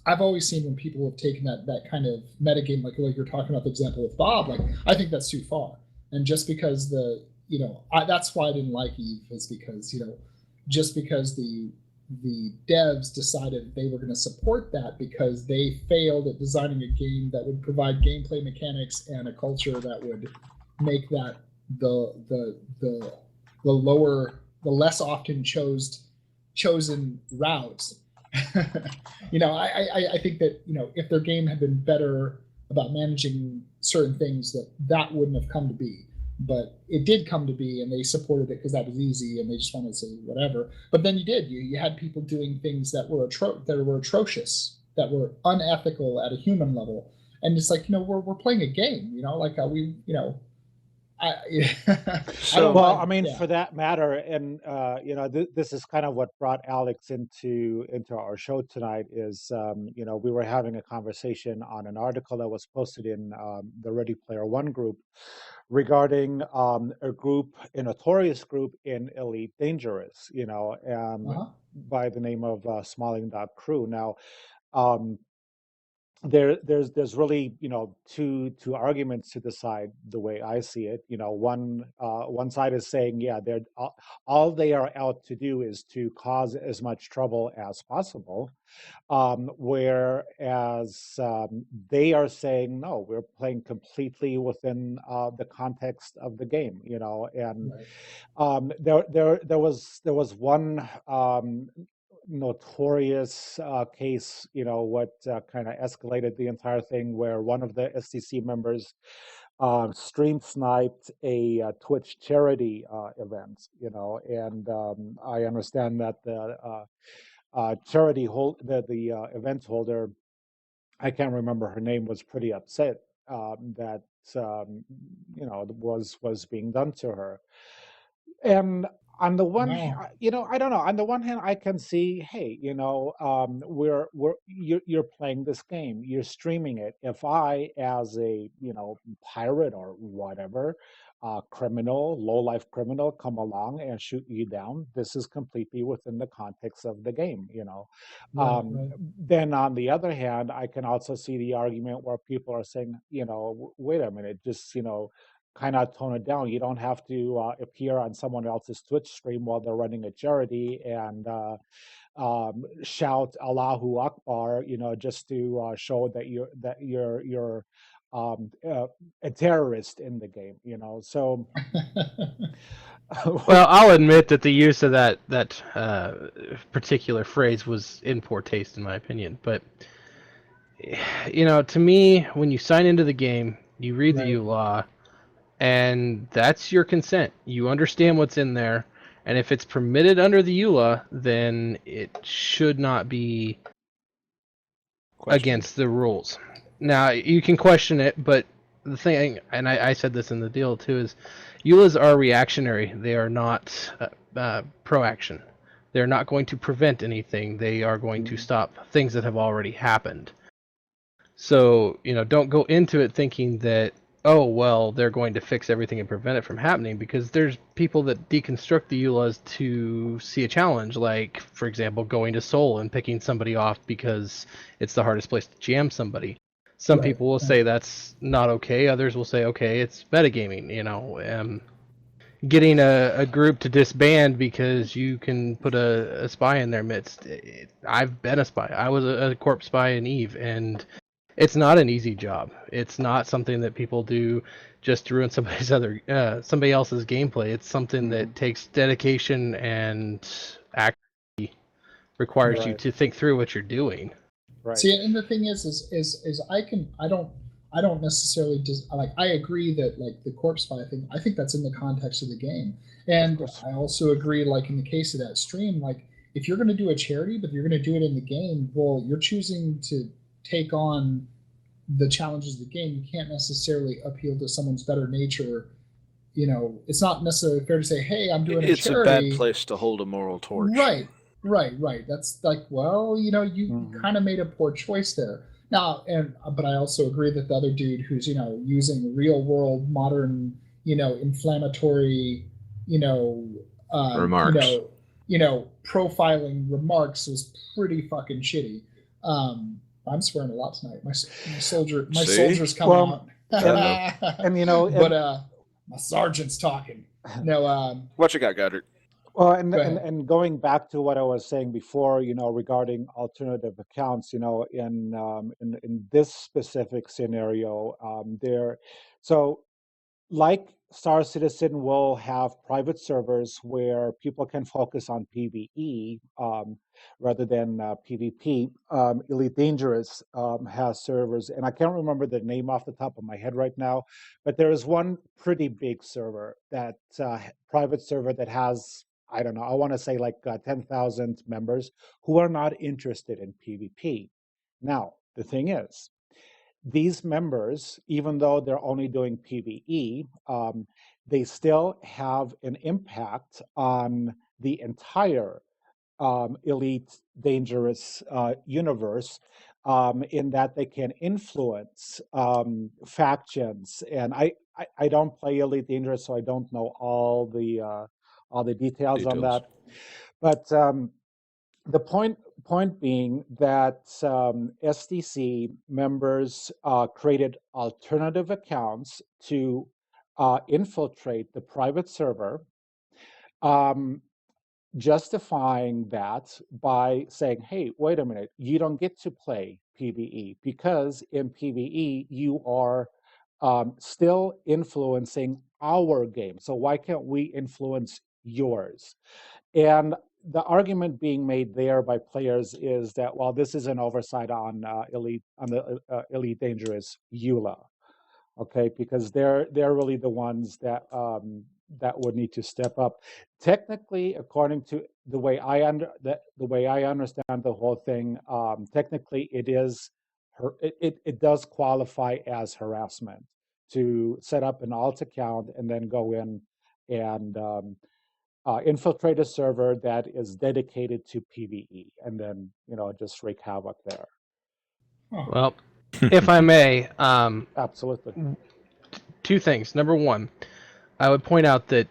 I've always seen when people have taken that kind of metagame, like you're talking about the example with Bob, like I think that's too far. And just because that's why I didn't like Eve, is because just because the devs decided they were going to support that because they failed at designing a game that would provide gameplay mechanics and a culture that would make that the less often chosen routes. I think that if their game had been better about managing certain things, that wouldn't have come to be. But it did come to be, and they supported it because that was easy, and they just wanted to say whatever. But then you had people doing things that were atrocious, that were unethical at a human level, and it's like we're playing a game, like So, Well, I mean, for that matter, and this is kind of what brought Alex into our show tonight. Is we were having a conversation on an article that was posted in the Ready Player One group regarding a notorious group in Elite Dangerous, by the name of Smalling.crew. Now, there's really two arguments to the side the way I see it. One side is saying, yeah, they're all they are out to do is to cause as much trouble as possible, whereas they are saying, no, we're playing completely within the context of the game, and right. there was one notorious case, what kind of escalated the entire thing, where one of the STC members stream sniped a Twitch charity event, and I understand that the the event holder, I can't remember her name, was pretty upset that was being done to her. And on the one, Wow. I don't know. On the one hand, I can see, hey, you're playing this game, you're streaming it. If I, as a pirate or whatever, criminal, low life criminal, come along and shoot you down, this is completely within the context of the game. Right. Then on the other hand, I can also see the argument where people are saying, wait a minute, just kind of tone it down. You don't have to appear on someone else's Twitch stream while they're running a charity and shout Allahu Akbar, just to show that you're a terrorist in the game, So, Well, I'll admit that the use of that particular phrase was in poor taste, in my opinion. But to me, when you sign into the game, you read the Right. EULA, and that's your consent. You understand what's in there, and if it's permitted under the EULA, then it should not be against the rules. Now, you can question it, but the thing, and I said this in the deal too, is EULAs are reactionary. They are not pro-action. They're not going to prevent anything. They are going to stop things that have already happened. So, don't go into it thinking that, oh, well, they're going to fix everything and prevent it from happening, because there's people that deconstruct the EULAs to see a challenge, like, for example, going to Seoul and picking somebody off because it's the hardest place to jam somebody. Some Right. people will say that's not okay. Others will say, okay, it's metagaming, getting a group to disband because you can put a spy in their midst. I've been a spy. I was a corp spy in Eve, and it's not an easy job. It's not something that people do just to ruin somebody else's gameplay. It's something that takes dedication and actually requires you Right. to think through what you're doing. Right. See, and the thing is I don't necessarily just like, I agree that like the corpse spy thing, I think that's in the context of the game. And I also agree, like in the case of that stream, like if you're going to do a charity, but you're going to do it in the game, well, you're choosing to take on the challenges of the game. You can't necessarily appeal to someone's better nature. It's not necessarily fair to say, hey, I'm doing a it's charity. a bad place to hold a moral torch. Right. Right. That's like, well, you know, you Mhm. kind of made a poor choice there. Now, but I also agree that the other dude who's, you know, using real world modern, you know, inflammatory, you know, um, you Remarks. know, profiling remarks was pretty fucking shitty. I'm swearing a lot tonight. My See? soldier's coming Well, out. and Uh-oh. and you know, But and my sergeant's talking. No, What you got, Goddard? well, go ahead. and going back to what I was saying before, you know, regarding alternative accounts, you know, in this specific scenario, there, so like Star Citizen will have private servers where people can focus on PvE rather than PvP. Elite Dangerous has servers, and I can't remember the name off the top of my head right now, but there is one pretty big server that private server that has, I don't know, I want to say like 10,000 members who are not interested in PvP. Now, the thing is, these members, even though they're only doing PvE, they still have an impact on the entire elite dangerous universe, in that they can influence factions. And I don't play Elite Dangerous, so I don't know all the details on Details. that. But the point being that SDC members created alternative accounts to infiltrate the private server, um, justifying that by saying, "Hey, wait a minute, you don't get to play PVE because in PVE you are still influencing our game. So why can't we influence yours?" And the argument being made there by players is that, well, this is an oversight on Elite Dangerous EULA, okay, because they're really the ones that that would need to step up. Technically, according to the way I understand the whole thing, technically it does qualify as harassment to set up an alt account and then go in and infiltrate a server that is dedicated to PvE, and then just wreak havoc there. Huh. Well, if I may, Absolutely. two things. Number one, I would point out that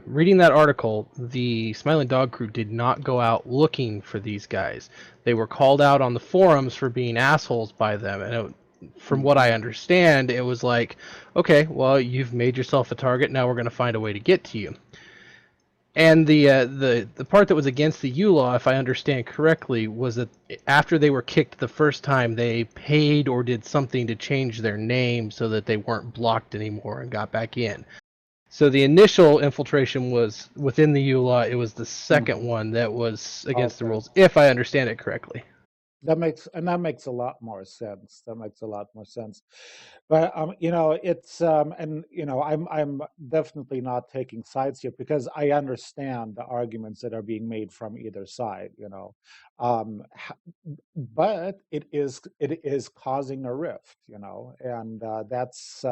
reading that article, the Smiling Dog Crew did not go out looking for these guys. They were called out on the forums for being assholes by them, and from what I understand, it was like, okay, well, you've made yourself a target. Now we're going to find a way to get to you. And the part that was against the U law, if I understand correctly, was that after they were kicked the first time, they paid or did something to change their name so that they weren't blocked anymore and got back in. So the initial infiltration was within the U law. It was the second one that was against the Okay. rules, if I understand it correctly. That makes a lot more sense. That makes a lot more sense. But it's and I'm definitely not taking sides here because I understand the arguments that are being made from either side. But it is causing a rift. And that's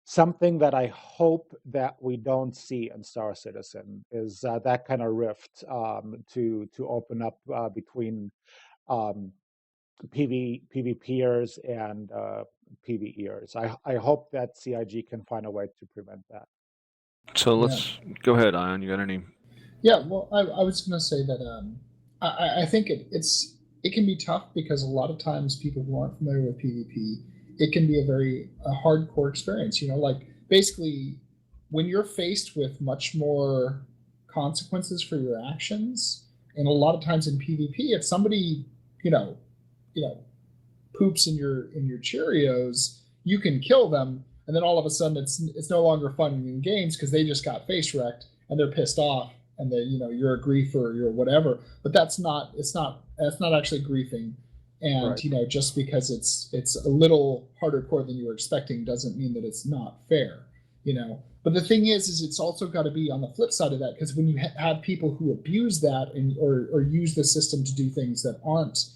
something that I hope that we don't see in Star Citizen is that kind of rift to open up between um, PvPers and PvEers. I hope that CIG can find a way to prevent that. So let's go ahead, Ion. You got any? Yeah, well, I was going to say that I think it can be tough because a lot of times people who aren't familiar with PvP, it can be a hardcore experience. Like basically when you're faced with much more consequences for your actions, and a lot of times in PvP, if somebody you know you know poops in your Cheerios, you can kill them, and then all of a sudden it's no longer fun in games because they just got face wrecked and they're pissed off, and they you're a griefer, you're whatever. But that's not actually griefing, and Right. just because it's a little harder core than you were expecting doesn't mean that it's not fair. But the thing is it's also got to be on the flip side of that, because when you have people who abuse that or use the system to do things that aren't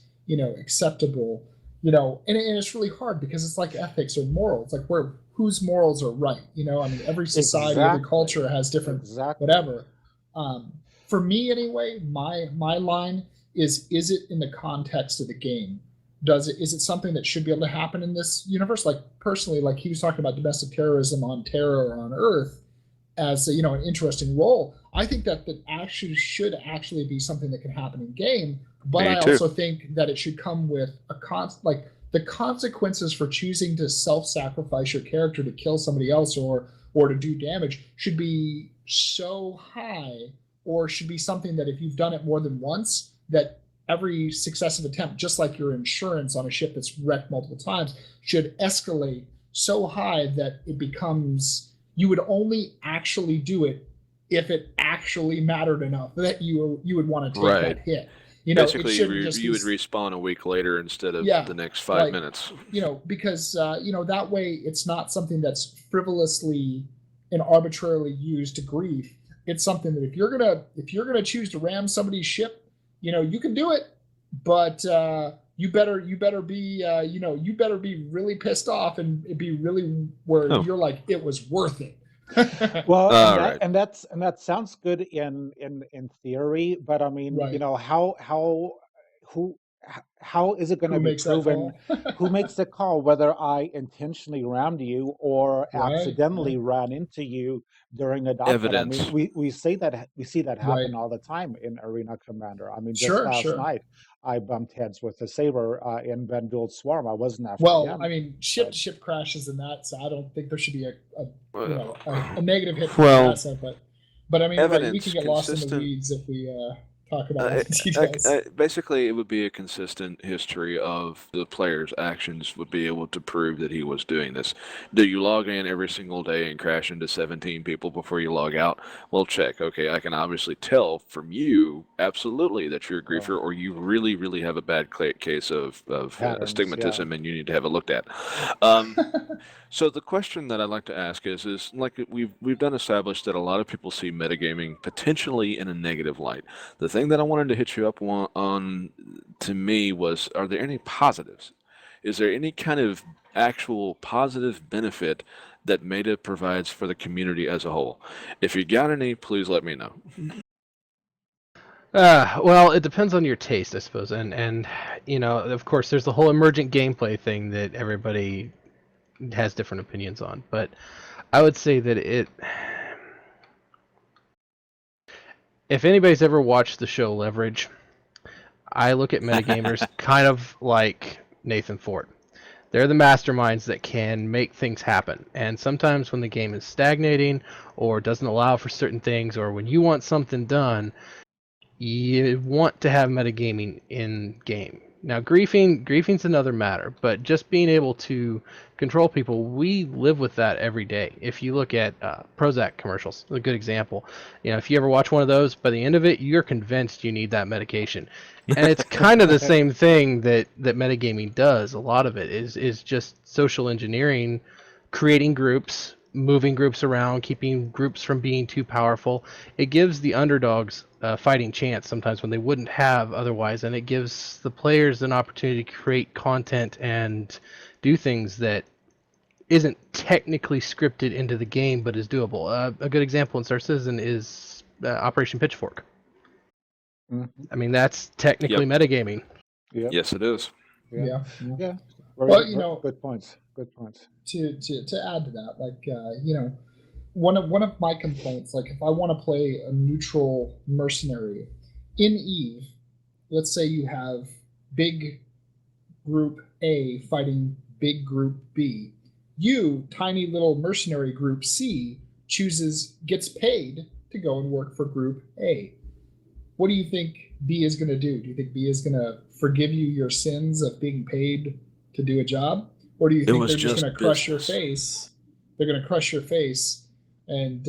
acceptable, and it's really hard because it's like ethics or morals, like whose morals are right. I mean, every society, every Exactly. culture has different Exactly. whatever. for me anyway, my line is it in the context of the game? Is it something that should be able to happen in this universe? Like personally, like he was talking about domestic terrorism on Terra or on Earth as an interesting role. I think that actually should actually be something that can happen in game, but I also think that it should come with like the consequences for choosing to self-sacrifice your character to kill somebody else or to do damage should be so high, or should be something that if you've done it more than once, that every successive attempt, just like your insurance on a ship that's wrecked multiple times, should escalate so high that it becomes, you would only actually do it if it actually mattered enough that you would want to take that hit. Basically, you would respawn a week later instead of the next 5 minutes. Because that way it's not something that's frivolously and arbitrarily used to grief. It's something that if you're gonna choose to ram somebody's ship, you can do it, but you better be really pissed off and it be really where you're like, it was worth it. Well, and that sounds good in theory, but I mean, how is it going to be proven? Who makes the call whether I intentionally rammed you or accidentally ran into you during a dogfight? Evidence. I mean, we see that happen all the time in Arena Commander. I mean, just last night I bumped heads with a Saber in Vendul's Swarm. I wasn't after him. I mean, ship crashes in that, so I don't think there should be a negative hit for that. But I mean, we can get lost in the weeds if we talk about details. Basically, it would be a consistent history of the player's actions would be able to prove that he was doing this. Do you log in every single day and crash into 17 people before you log out? Well, check. Okay, I can obviously tell from you absolutely that you're a griefer, or you really, really have a bad case of astigmatism, and you need to have it looked at. So the question that I'd like to ask is like we've done established that a lot of people see metagaming potentially in a negative light. The thing that I wanted to hit you up on to me was, are there any positives? Is there any kind of actual positive benefit that Meta provides for the community as a whole? If you got any, please let me know. Well, it depends on your taste, I suppose, and of course, there's the whole emergent gameplay thing that everybody has different opinions on, but I would say that if anybody's ever watched the show Leverage, I look at metagamers kind of like Nathan Ford. They're the masterminds that can make things happen, and sometimes when the game is stagnating or doesn't allow for certain things, or when you want something done, you want to have metagaming in game. Now, griefing's another matter, but just being able to control people, we live with that every day. If you look at Prozac commercials, a good example. If you ever watch one of those, by the end of it, you're convinced you need that medication. And it's kind of the same thing that metagaming does. A lot of it is just social engineering, creating groups, moving groups around, keeping groups from being too powerful. It gives the underdogs a fighting chance sometimes when they wouldn't have otherwise, and it gives the players an opportunity to create content and do things that isn't technically scripted into the game but is doable. A good example in StarCitizen is Operation Pitchfork. Mm-hmm. I mean, that's technically metagaming. Yep. Yes, it is. Yeah. Well, good points. To add to that, like one of my complaints, like if I want to play a neutral mercenary in Eve, let's say you have big group A fighting big group B, you, tiny little mercenary group C, gets paid to go and work for group A. What do you think B is going to do? Do you think B is going to forgive you your sins of being paid to do a job? Or do you think they're just going to crush your face? They're going to crush your face, and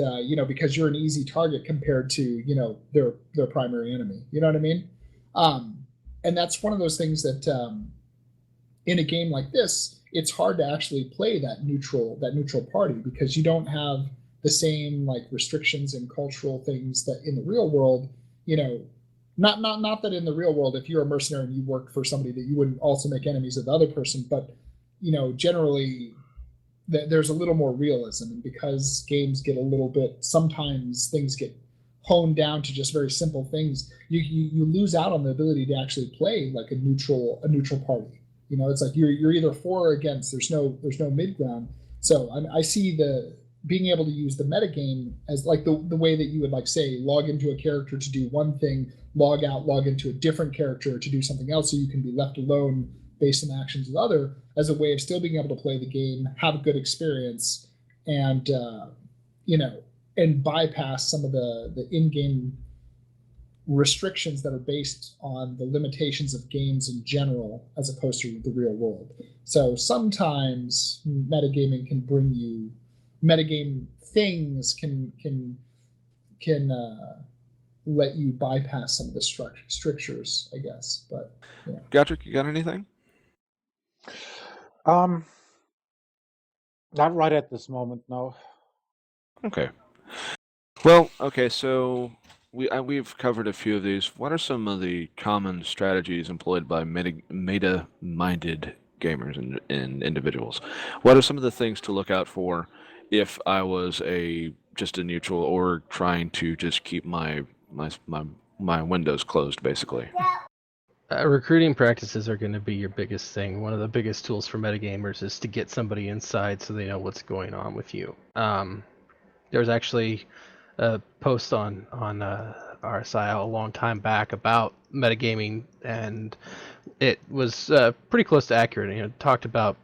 because you're an easy target compared to their primary enemy. You know what I mean? And that's one of those things that in a game like this, it's hard to actually play that neutral party because you don't have the same like restrictions and cultural things that in the real world. Not that in the real world, if you're a mercenary and you work for somebody, that you wouldn't also make enemies of the other person, but generally there's a little more realism, and because games get a little bit, sometimes things get honed down to just very simple things, you lose out on the ability to actually play like a neutral party. You know, it's like you're either for or against. There's no mid ground. So I see the being able to use the metagame as like the way that you would like say log into a character to do one thing, log out, log into a different character to do something else, so you can be left alone based on actions of the other, as a way of still being able to play the game, have a good experience, and you know, and bypass some of the in-game restrictions that are based on the limitations of games in general as opposed to the real world. So sometimes metagaming can bring you metagame things can let you bypass some of the strictures, I guess. But yeah. Godric, you got anything? Not right at this moment, no. Okay. Well, okay, so we've covered a few of these. What are some of the common strategies employed by meta-minded gamers and individuals? What are some of the things to look out for if I was just a neutral or trying to just keep my windows closed, basically? Recruiting practices are going to be your biggest thing. One of the biggest tools for metagamers is to get somebody inside so they know what's going on with you. There was actually a post on RSI a long time back about metagaming, and it was pretty close to accurate. You know, it talked about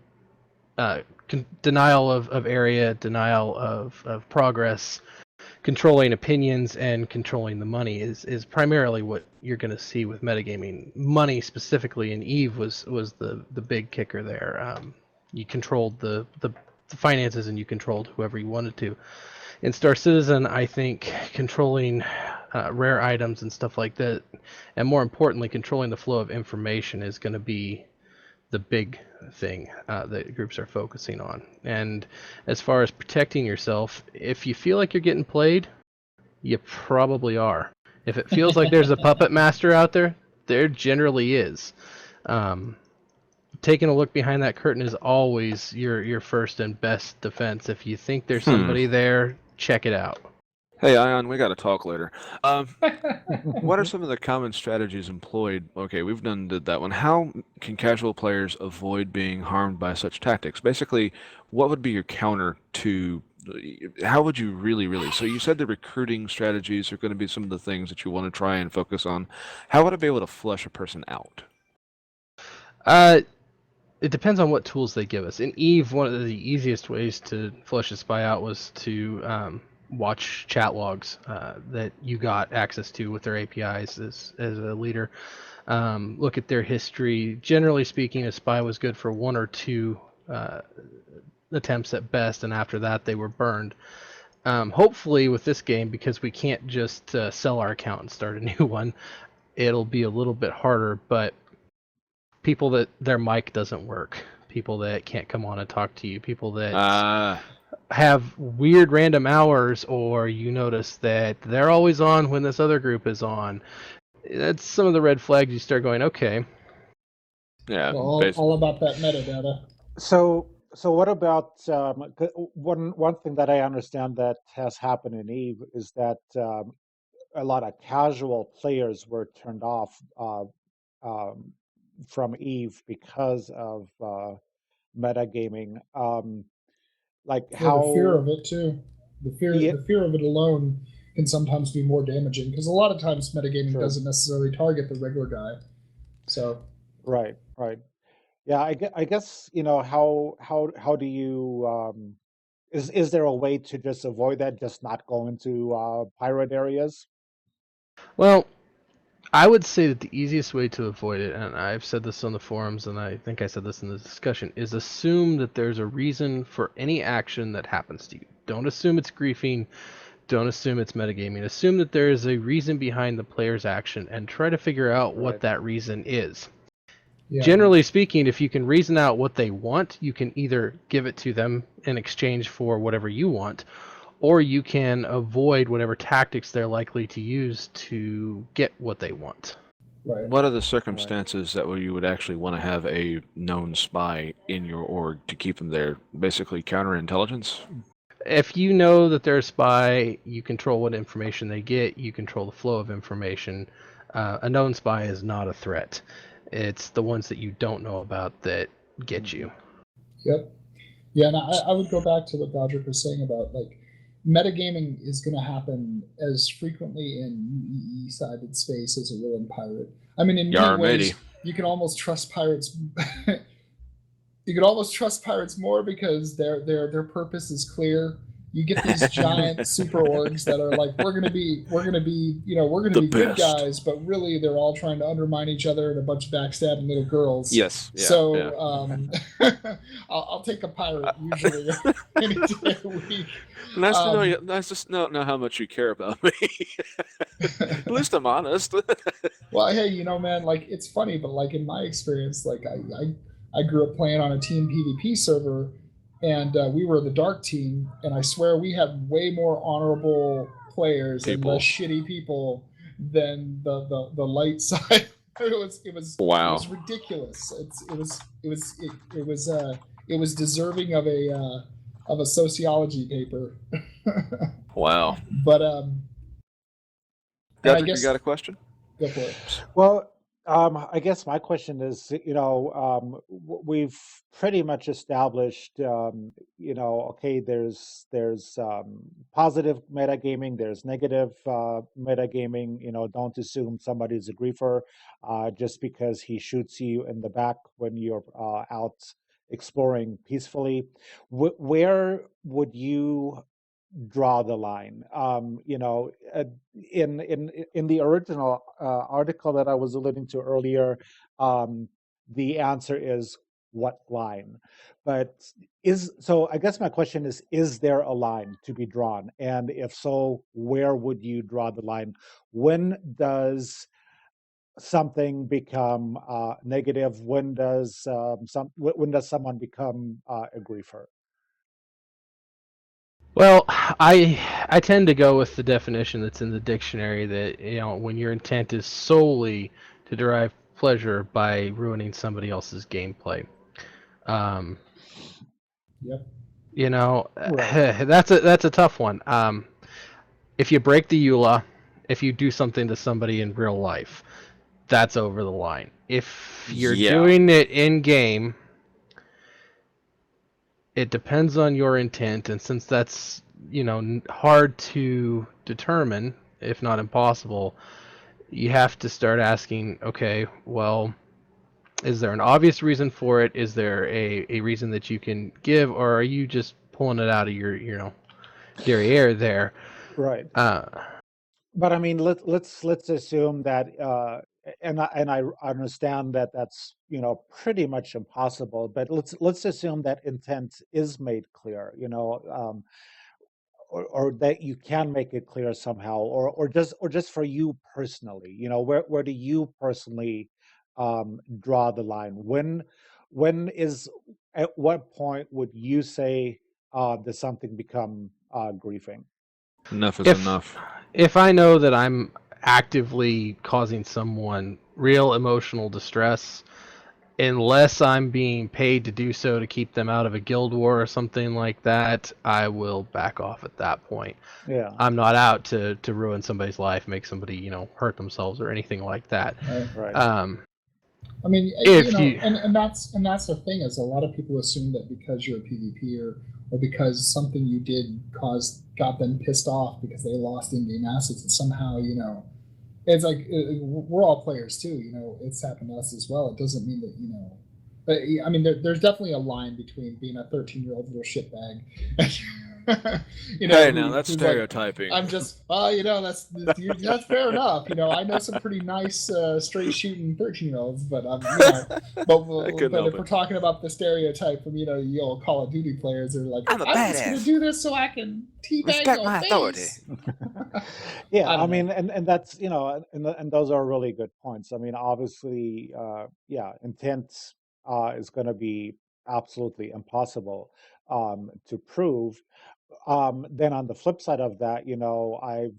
denial of area, denial of progress, controlling opinions, and controlling the money is primarily what you're going to see with metagaming. Money specifically in Eve was the big kicker there. You controlled the finances, and you controlled whoever you wanted to. In StarCitizen, I think controlling rare items and stuff like that, and more importantly, controlling the flow of information is going to be the big thing that groups are focusing on. And as far as protecting yourself, if you feel like you're getting played, you probably are. If it feels like there's a puppet master out there, there generally is. Taking a look behind that curtain is always your first and best defense. If you think there's somebody there, check it out. Hey, Ion, we got to talk later. What are some of the common strategies employed? Okay, did that one. How can casual players avoid being harmed by such tactics? Basically, what would be your counter to? How would you really? So you said the recruiting strategies are going to be some of the things that you want to try and focus on. How would I be able to flush a person out? It depends on what tools they give us. In Eve, one of the easiest ways to flush a spy out was to watch chat logs that you got access to with their APIs as a leader. Look at their history. Generally speaking, a spy was good for 1 or 2 attempts at best, and after that they were burned. Hopefully with this game, because we can't just sell our account and start a new one, it'll be a little bit harder, but people that their mic doesn't work, people that can't come on and talk to you, people that have weird random hours, or you notice that they're always on when this other group is on. That's some of the red flags. You start going, okay. Yeah, all about that metadata. So what about one thing that I understand that has happened in Eve is that a lot of casual players were turned off from Eve because of metagaming. Like how the fear of it too. The fear of it alone can sometimes be more damaging, because a lot of times metagaming doesn't necessarily target the regular guy. So right. Yeah, I guess, you know, how do you is there a way to just avoid that, just not go into pirate areas? Well, I would say that the easiest way to avoid it, and I've said this on the forums, and I think I said this in the discussion, is assume that there's a reason for any action that happens to you. Don't assume it's griefing. Don't assume it's metagaming. Assume that there is a reason behind the player's action, and try to figure out what that reason is. Yeah. Generally speaking, if you can reason out what they want, you can either give it to them in exchange for whatever you want, or you can avoid whatever tactics they're likely to use to get what they want. Right. What are the circumstances that you would actually want to have a known spy in your org to keep them there? Basically counterintelligence? If you know that they're a spy, you control what information they get. You control the flow of information. A known spy is not a threat. It's the ones that you don't know about that get you. Yep. Yeah, and I would go back to what Dodrick was saying about like metagaming is going to happen as frequently in UEE-sided space as it will in pirate. I mean, in many Yar ways, matey. you can almost trust pirates. You can almost trust pirates more because their purpose is clear. You get these giant super orgs that are like, we're gonna be, we're gonna The be good best. guys, but really they're all trying to undermine each other and a bunch of backstabbing little girls. Yes. Yeah. So I'll take a pirate usually any day of the week. Nice to know you. Nice to know how much you care about me. At least I'm honest. Well, hey, man, like it's funny, but like in my experience, like I grew up playing on a team PvP server, and we were the dark team, and I swear we had way more honorable players and People. less shitty people than the light side. Wow. It was ridiculous. It was deserving of a sociology paper. Wow. But and I Godric, guess you got a question? go for it. Well, I guess my question is, we've pretty much established, okay, there's positive metagaming, there's negative metagaming. Don't assume somebody's a griefer just because he shoots you in the back when you're out exploring peacefully. Where would you draw the line? In the original article that I was alluding to earlier, the answer is what line? But I guess my question is there a line to be drawn? And if so, where would you draw the line? When does something become negative? When does someone become a griefer? Well, I tend to go with the definition that's in the dictionary that when your intent is solely to derive pleasure by ruining somebody else's gameplay. Yep. Right. That's a tough one. If you break the EULA, if you do something to somebody in real life, that's over the line. If you're doing it in game, it depends on your intent, and since that's hard to determine, if not impossible, you have to start asking, okay, well, is there an obvious reason for it? Is there a reason that you can give, or are you just pulling it out of your derriere there? Right. Uh, But I mean, let's assume that, and I understand that that's pretty much impossible. But let's assume that intent is made clear, or that you can make it clear somehow, or just for you personally, where do you personally draw the line? At what point would you say does something become griefing? Enough is if enough. if I know that I'm actively causing someone real emotional distress, unless I'm being paid to do so to keep them out of a guild war or something like that, I will back off at that point. Yeah. I'm not out to ruin somebody's life, make somebody, hurt themselves or anything like that. Right. I mean, If you and that's the thing is a lot of people assume that because you're a PvPer or because something you did got them pissed off because they lost in-game assets, and somehow it's like we're all players too. It's happened to us as well. It doesn't mean that But I mean, there's definitely a line between being a 13-year-old little shitbag. Hey, now that's who's stereotyping. I'm just, that's fair enough. I know some pretty nice straight shooting 13-year-olds, but if we're talking about the stereotype from the old Call of Duty players, they're like, I'm a I'm just gonna badass. do this so I can teabag Respect your my face. authority. Yeah, I I don't mean, and that's and those are really good points. I mean, obviously, intent is going to be absolutely impossible to prove, then on the flip side of that, I've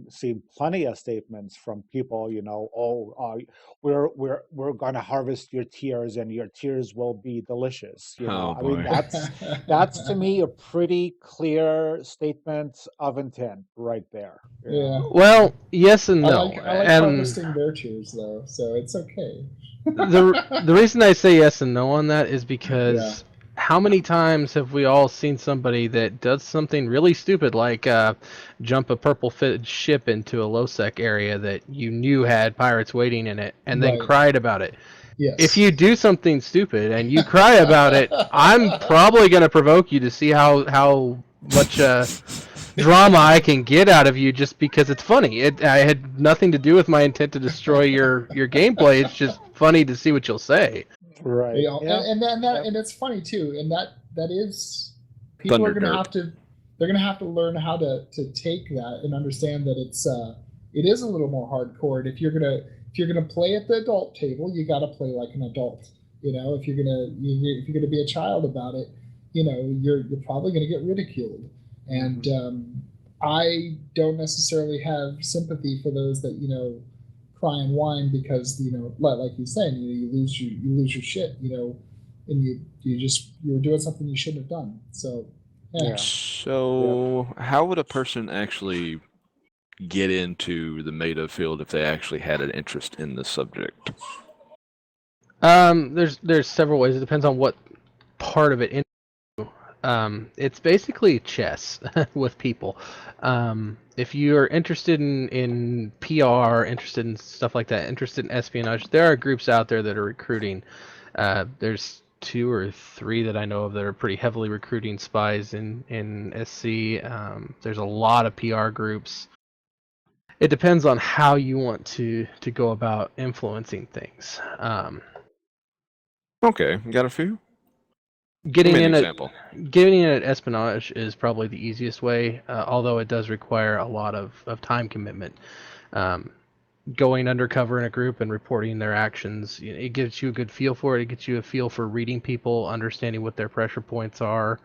seen plenty of statements from people, oh, we're going to harvest your tears and your tears will be delicious. Oh I mean, boy. that's to me a pretty clear statement of intent right there. Yeah. Well, yes and I no, like and harvesting their tears though, so it's okay. the reason I say yes and no on that is Yeah. because how many times have we all seen somebody that does something really stupid like jump a purple fit ship into a low sec area that you knew had pirates waiting in it and then Right. cried about it? Yes. If you do something stupid and you cry about it, I'm probably going to provoke you to see how much drama I can get out of you just because it's funny. I had nothing to do with my intent to destroy your gameplay. It's just funny to see what you'll say. Right. Yeah. And it's funny too, and that is people are gonna have to learn how to take that and understand that it is a little more hardcore. And if you're gonna play at the adult table, you got to play like an adult. If you're gonna be a child about it, you're probably gonna get ridiculed. And I don't necessarily have sympathy for those that cry and whine because like you're saying, you lose your shit, and you were doing something you shouldn't have done. So yeah. So how would a person actually get into the meta field if they actually had an interest in the subject? There's several ways. It depends on what part of it. It's basically chess with people. If you're interested in PR, interested in stuff like that, interested in espionage, there are groups out there that are recruiting. There's 2 or 3 that I know of that are pretty heavily recruiting spies in SC. There's a lot of PR groups. It depends on how you want to go about influencing things. Okay, got a few. Getting Give me in an example. Getting in at espionage is probably the easiest way, although it does require a lot of time commitment. Going undercover in a group and reporting their actions, it gives you a good feel for it. It gets you a feel for reading people, understanding what their pressure points are,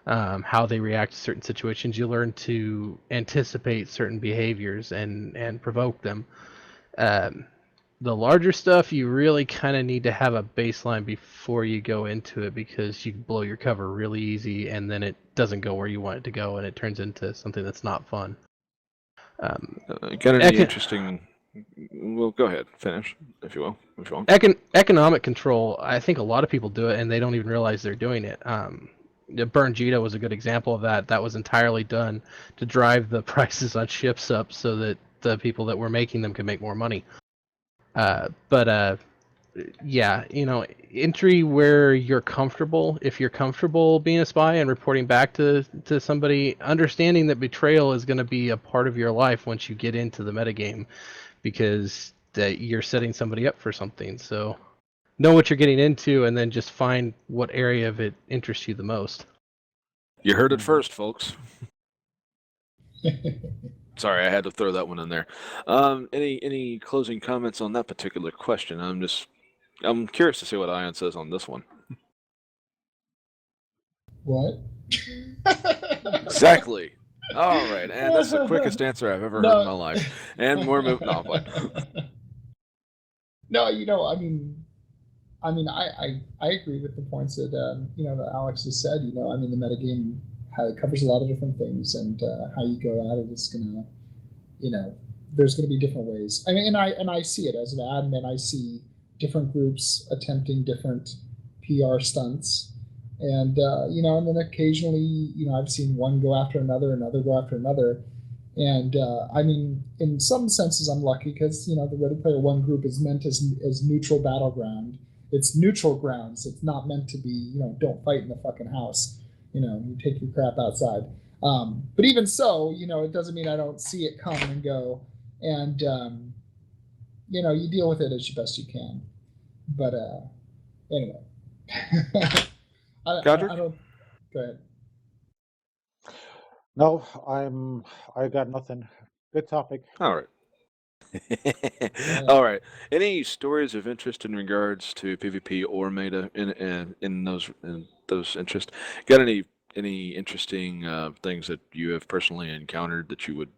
how they react to certain situations. You learn to anticipate certain behaviors and provoke them. The larger stuff, you really kind of need to have a baseline before you go into it because you blow your cover really easy and then it doesn't go where you want it to go and it turns into something that's not fun. Got any interesting... Well, go ahead. Finish, if you will. If you want. Economic control, I think a lot of people do it and they don't even realize they're doing it. Burn Jita was a good example of that. That was entirely done to drive the prices on ships up so that the people that were making them could make more money. Yeah, entry where you're comfortable. If you're comfortable being a spy and reporting back to somebody, understanding that betrayal is going to be a part of your life once you get into the metagame, because that you're setting somebody up for something. So know what you're getting into, and then just find what area of it interests you the most. You heard it first, folks. Sorry, I had to throw that one in there. Any closing comments on that particular question? I'm curious to see what Ian says on this one. What? Exactly. All right, and that's the quickest answer I've ever heard in my life. And more moving on. No, I agree with the points that that Alex has said. The metagame covers a lot of different things, and how you go at it is gonna, there's gonna be different ways. I mean, and I see it as an admin. I see different groups attempting different PR stunts, and and then occasionally, I've seen one go after another go after another, and in some senses, I'm lucky because the Ready Player One group is meant as neutral battleground. It's neutral grounds. It's not meant to be don't fight in the fucking house. You take your crap outside. But even so, it doesn't mean I don't see it come and go, and you deal with it as best you can. But anyway, I don't. Go ahead. No, I got nothing. Good topic. All right. All right. Any stories of interest in regards to PvP or meta in those interests? Got any any interesting things that you have personally encountered that you would,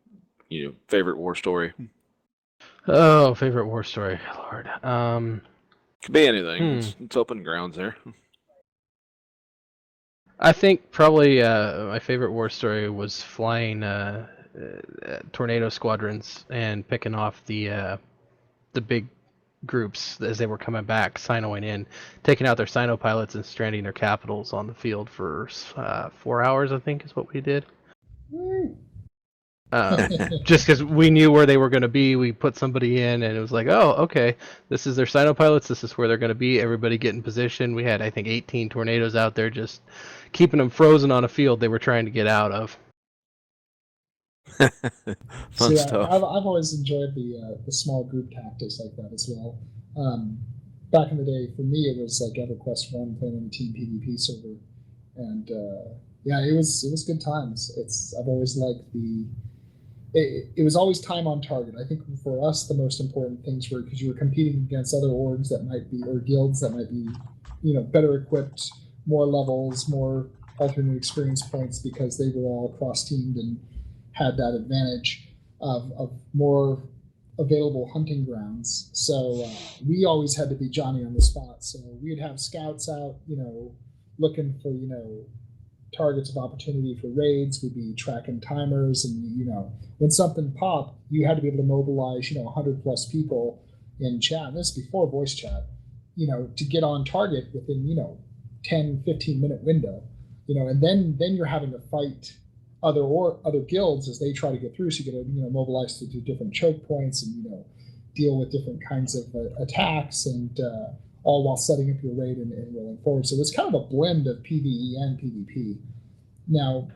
favorite war story? Oh, favorite war story, Lord. Could be anything. Hmm. It's open grounds there. I think probably my favorite war story was flying tornado squadrons and picking off the big groups as they were coming back, sinoing in, taking out their sino pilots and stranding their capitals on the field for 4 hours, I think is what we did. Woo. Just because we knew where they were going to be, we put somebody in, and it was like, oh, okay, this is their sino pilots. This is where they're going to be. Everybody get in position. We had, I think, 18 tornadoes out there, just keeping them frozen on a field they were trying to get out of. Fun See, stuff. I've always enjoyed the small group tactics like that as well. Back in the day, for me, it was like EverQuest 1 playing on a team PvP server, and yeah, it was good times. I've always liked it was always time on target. I think for us, the most important things were because you were competing against other orgs that might be, or guilds that might be, better equipped, more levels, more alternate experience points because they were all cross-teamed and had that advantage of more available hunting grounds. So we always had to be Johnny on the spot. So we'd have scouts out, looking for, targets of opportunity for raids. We'd be tracking timers, and when something popped, you had to be able to mobilize 100 plus people in chat. And this is before voice chat, to get on target within 10-15 minute window, and then you're having to fight other guilds as they try to get through. So you get to mobilize to do different choke points and deal with different kinds of attacks, and all while setting up your raid and rolling forward. So it's kind of a blend of PvE and PvP. Now,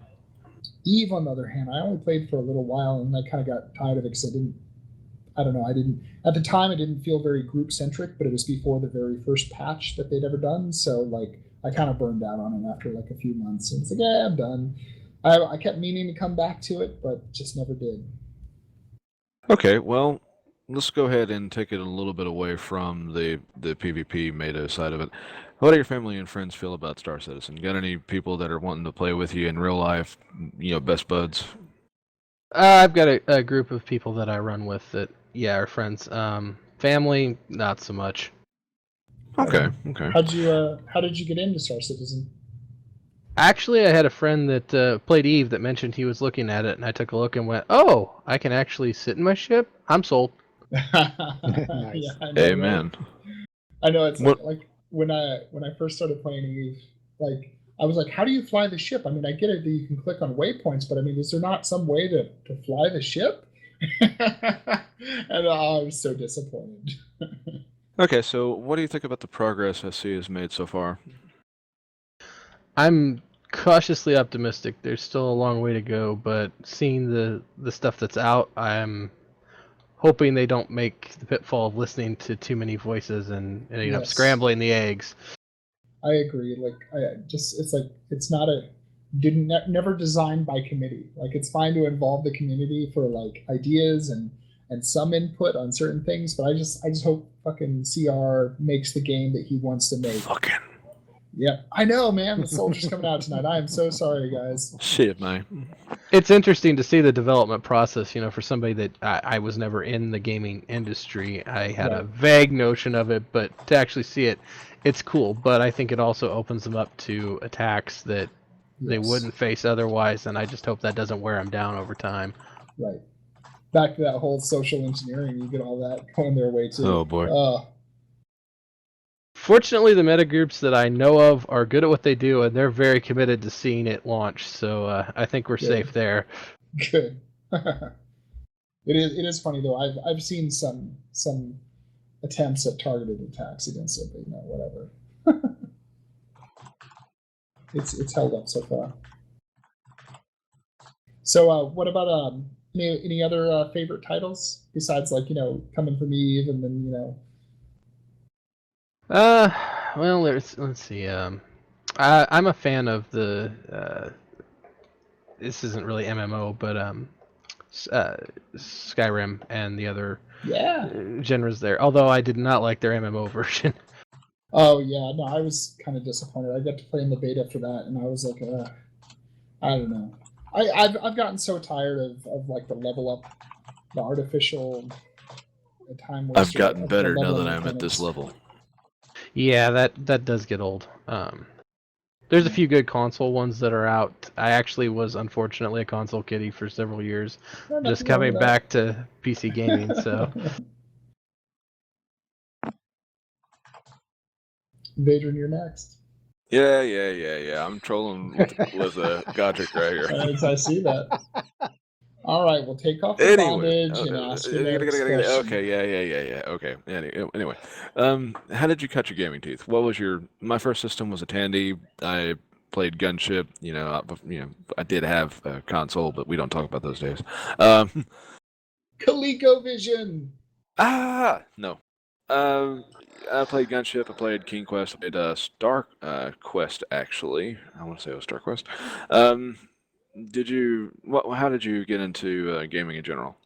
Eve, on the other hand, I only played for a little while, and I kind of got tired of it because I didn't, at the time, it didn't feel very group centric, but it was before the very first patch that they'd ever done. So, like, I kind of burned out on it after like a few months. And it's like, yeah, I'm done. I kept meaning to come back to it, but just never did. Okay, well, let's go ahead and take it a little bit away from the PvP meta side of it. What do your family and friends feel about Star Citizen? Got any people that are wanting to play with you in real life? Best buds. I've got a group of people that I run with that, yeah, are friends. Family, not so much. Okay. Okay. How did you get into Star Citizen? Actually, I had a friend that played Eve that mentioned he was looking at it, and I took a look and went, "Oh, I can actually sit in my ship. I'm sold." Nice. Yeah, I know, Amen. right? I know it's What- like when I first started playing Eve, like I was like, how do you fly the ship? I mean, I get it that you can click on waypoints, but I mean, is there not some way to fly the ship? And I was so disappointed. Okay, so what do you think about the progress SC has made so far? I'm cautiously optimistic. There's still a long way to go, but seeing the stuff that's out, I'm hoping they don't make the pitfall of listening to too many voices and ending up Yes. scrambling the eggs. I agree. Like, it's like it's not never designed by committee. Like, it's fine to involve the community for like ideas and some input on certain things, but I just hope fucking CR makes the game that he wants to make. Fucking Yeah, I know, man. The Soldier's coming out tonight. I am so sorry, guys. shit, man. It's interesting to see the development process, for somebody that I was never in the gaming industry. I had a Right. vague notion of it, but to actually see it, it's cool. But I think it also opens them up to attacks that they Yes. wouldn't face otherwise, and I just hope that doesn't wear them down over time. Right. Back to that whole social engineering, you get all that going their way too. Oh, boy. Fortunately, the metagroups that I know of are good at what they do, and they're very committed to seeing it launch. So I think we're Good. safe there. Good. It is funny though. I've seen some attempts at targeted attacks against it, but whatever. It's held up so far. So what about any other favorite titles besides like coming from Eve and then Well, let's see. I'm a fan of the. This isn't really MMO, but Skyrim and the other genres there. Although I did not like their MMO version. Oh yeah, no, I was kind of disappointed. I got to play in the beta for that, and I was like, I don't know. I've gotten so tired of like the level up, the artificial time I've waster gotten of the better now that leveling I'm at this mechanics. level. Yeah, that does get old. There's a few good console ones that are out. I actually was unfortunately a console kiddie for several years, No, just nothing wrong coming with back to PC gaming. So that. Vadron, you're next. Yeah. I'm trolling with Godric right here. I see that. All right, we'll take off the Anyway, bondage and ask your next question. okay, yeah. Okay. Anyway, how did you cut your gaming teeth? What was your? My first system was a Tandy. I played Gunship. I did have a console, but we don't talk about those days. Um, ColecoVision. no. I played Gunship. I played King Quest. I played Star Quest. Actually, I want to say it was Star Quest. Um, did you? How did you get into gaming in general?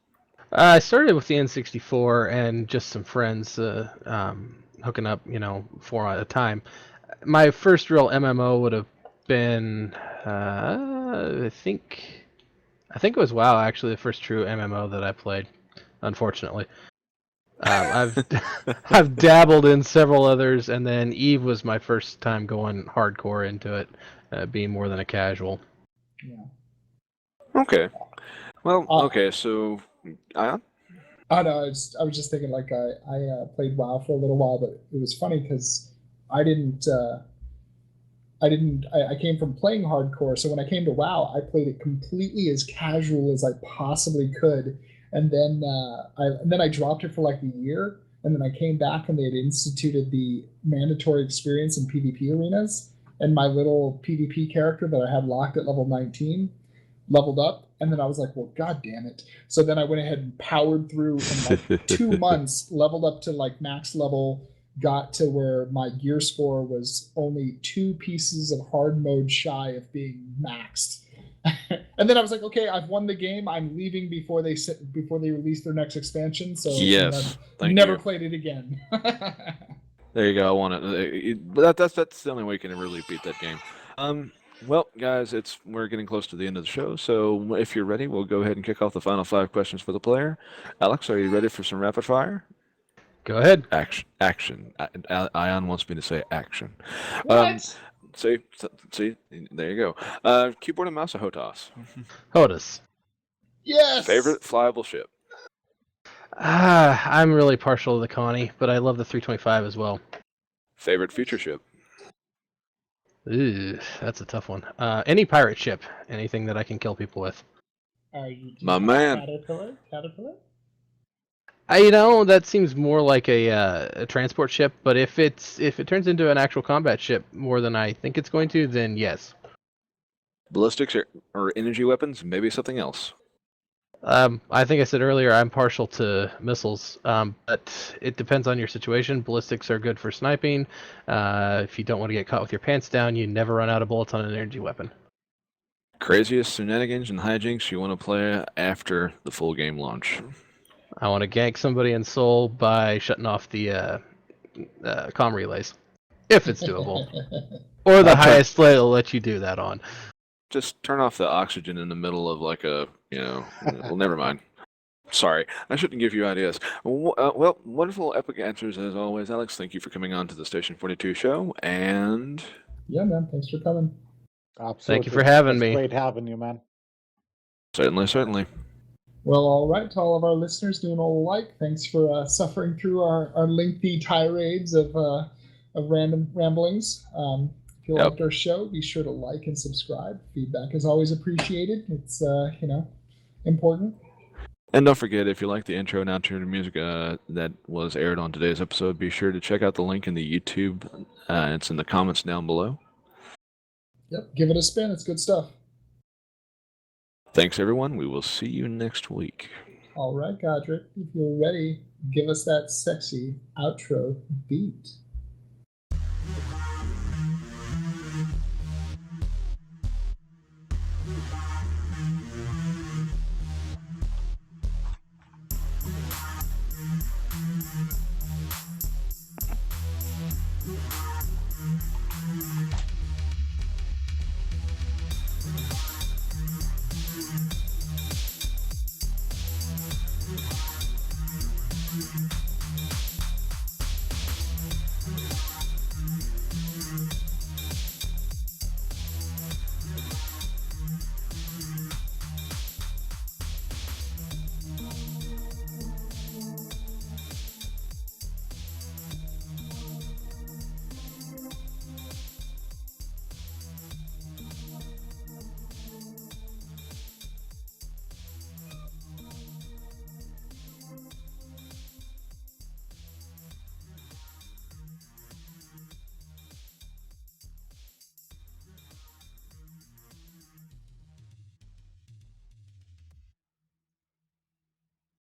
I started with the N64 and just some friends hooking up, 4 at a time. My first real MMO would have been, I think it was WoW actually, the first true MMO that I played. Unfortunately, I've I've dabbled in several others, and then Eve was my first time going hardcore into it, being more than a casual. Yeah. Okay. Well, Uh, okay. So, Ion? I know. I was just thinking, like, I played WoW for a little while, but it was funny because I didn't. I came from playing hardcore, so when I came to WoW, I played it completely as casual as I possibly could, and then I dropped it for like a year, and then I came back and they had instituted the mandatory experience in PvP arenas, and my little PvP character that I had locked at level 19 leveled up, and then I was like, well, god damn it. So then I went ahead and powered through in like 2 months, leveled up to like max level, got to where my gear score was only 2 pieces of hard mode shy of being maxed. And then I was like, okay, I've won the game. I'm leaving before they release their next expansion. So Yes. Thank never you. played it again. There you go. I want it. But that's the only way you can really beat that game. Well, guys, we're getting close to the end of the show. So if you're ready, we'll go ahead and kick off the final 5 questions for the player. Alex, are you ready for some rapid fire? Go ahead. Action. Ion wants me to say action. What? See, there you go. Keyboard and mouse or HOTAS? HOTAS. Yes. Favorite flyable ship? I'm really partial to the Connie, but I love the 325 as well. Favorite feature ship? Ooh, that's a tough one. Any pirate ship, anything that I can kill people with. My man. Caterpillar? That seems more like a transport ship, but if it turns into an actual combat ship more than I think it's going to, then yes. Ballistics or energy weapons? Maybe something else. I think I said earlier I'm partial to missiles, but it depends on your situation. Ballistics are good for sniping. If you don't want to get caught with your pants down, you never run out of bullets on an energy weapon. Craziest shenanigans and hijinks you want to play after the full game launch? I want to gank somebody in Seoul by shutting off the comm relays, if it's doable, or the highest level will let you do that on. Just turn off the oxygen in the middle of like well, never mind. Sorry, I shouldn't give you ideas. Well, wonderful epic answers as always, Alex. Thank you for coming on to the Station42 show, and Yeah, man. Thanks for coming. Absolutely. Thank you for having It's me. great having you, man. certainly. Well, all right, to all of our listeners doing all alike, thanks for suffering through our lengthy tirades of random ramblings. If you liked our show, be sure to like and subscribe. Feedback is always appreciated. It's important. And don't forget, if you like the intro and outro music that was aired on today's episode, be sure to check out the link in the YouTube. It's in the comments down below. Yep, give it a spin. It's good stuff. Thanks, everyone. We will see you next week. All right, Godric, if you're ready, give us that sexy outro beat.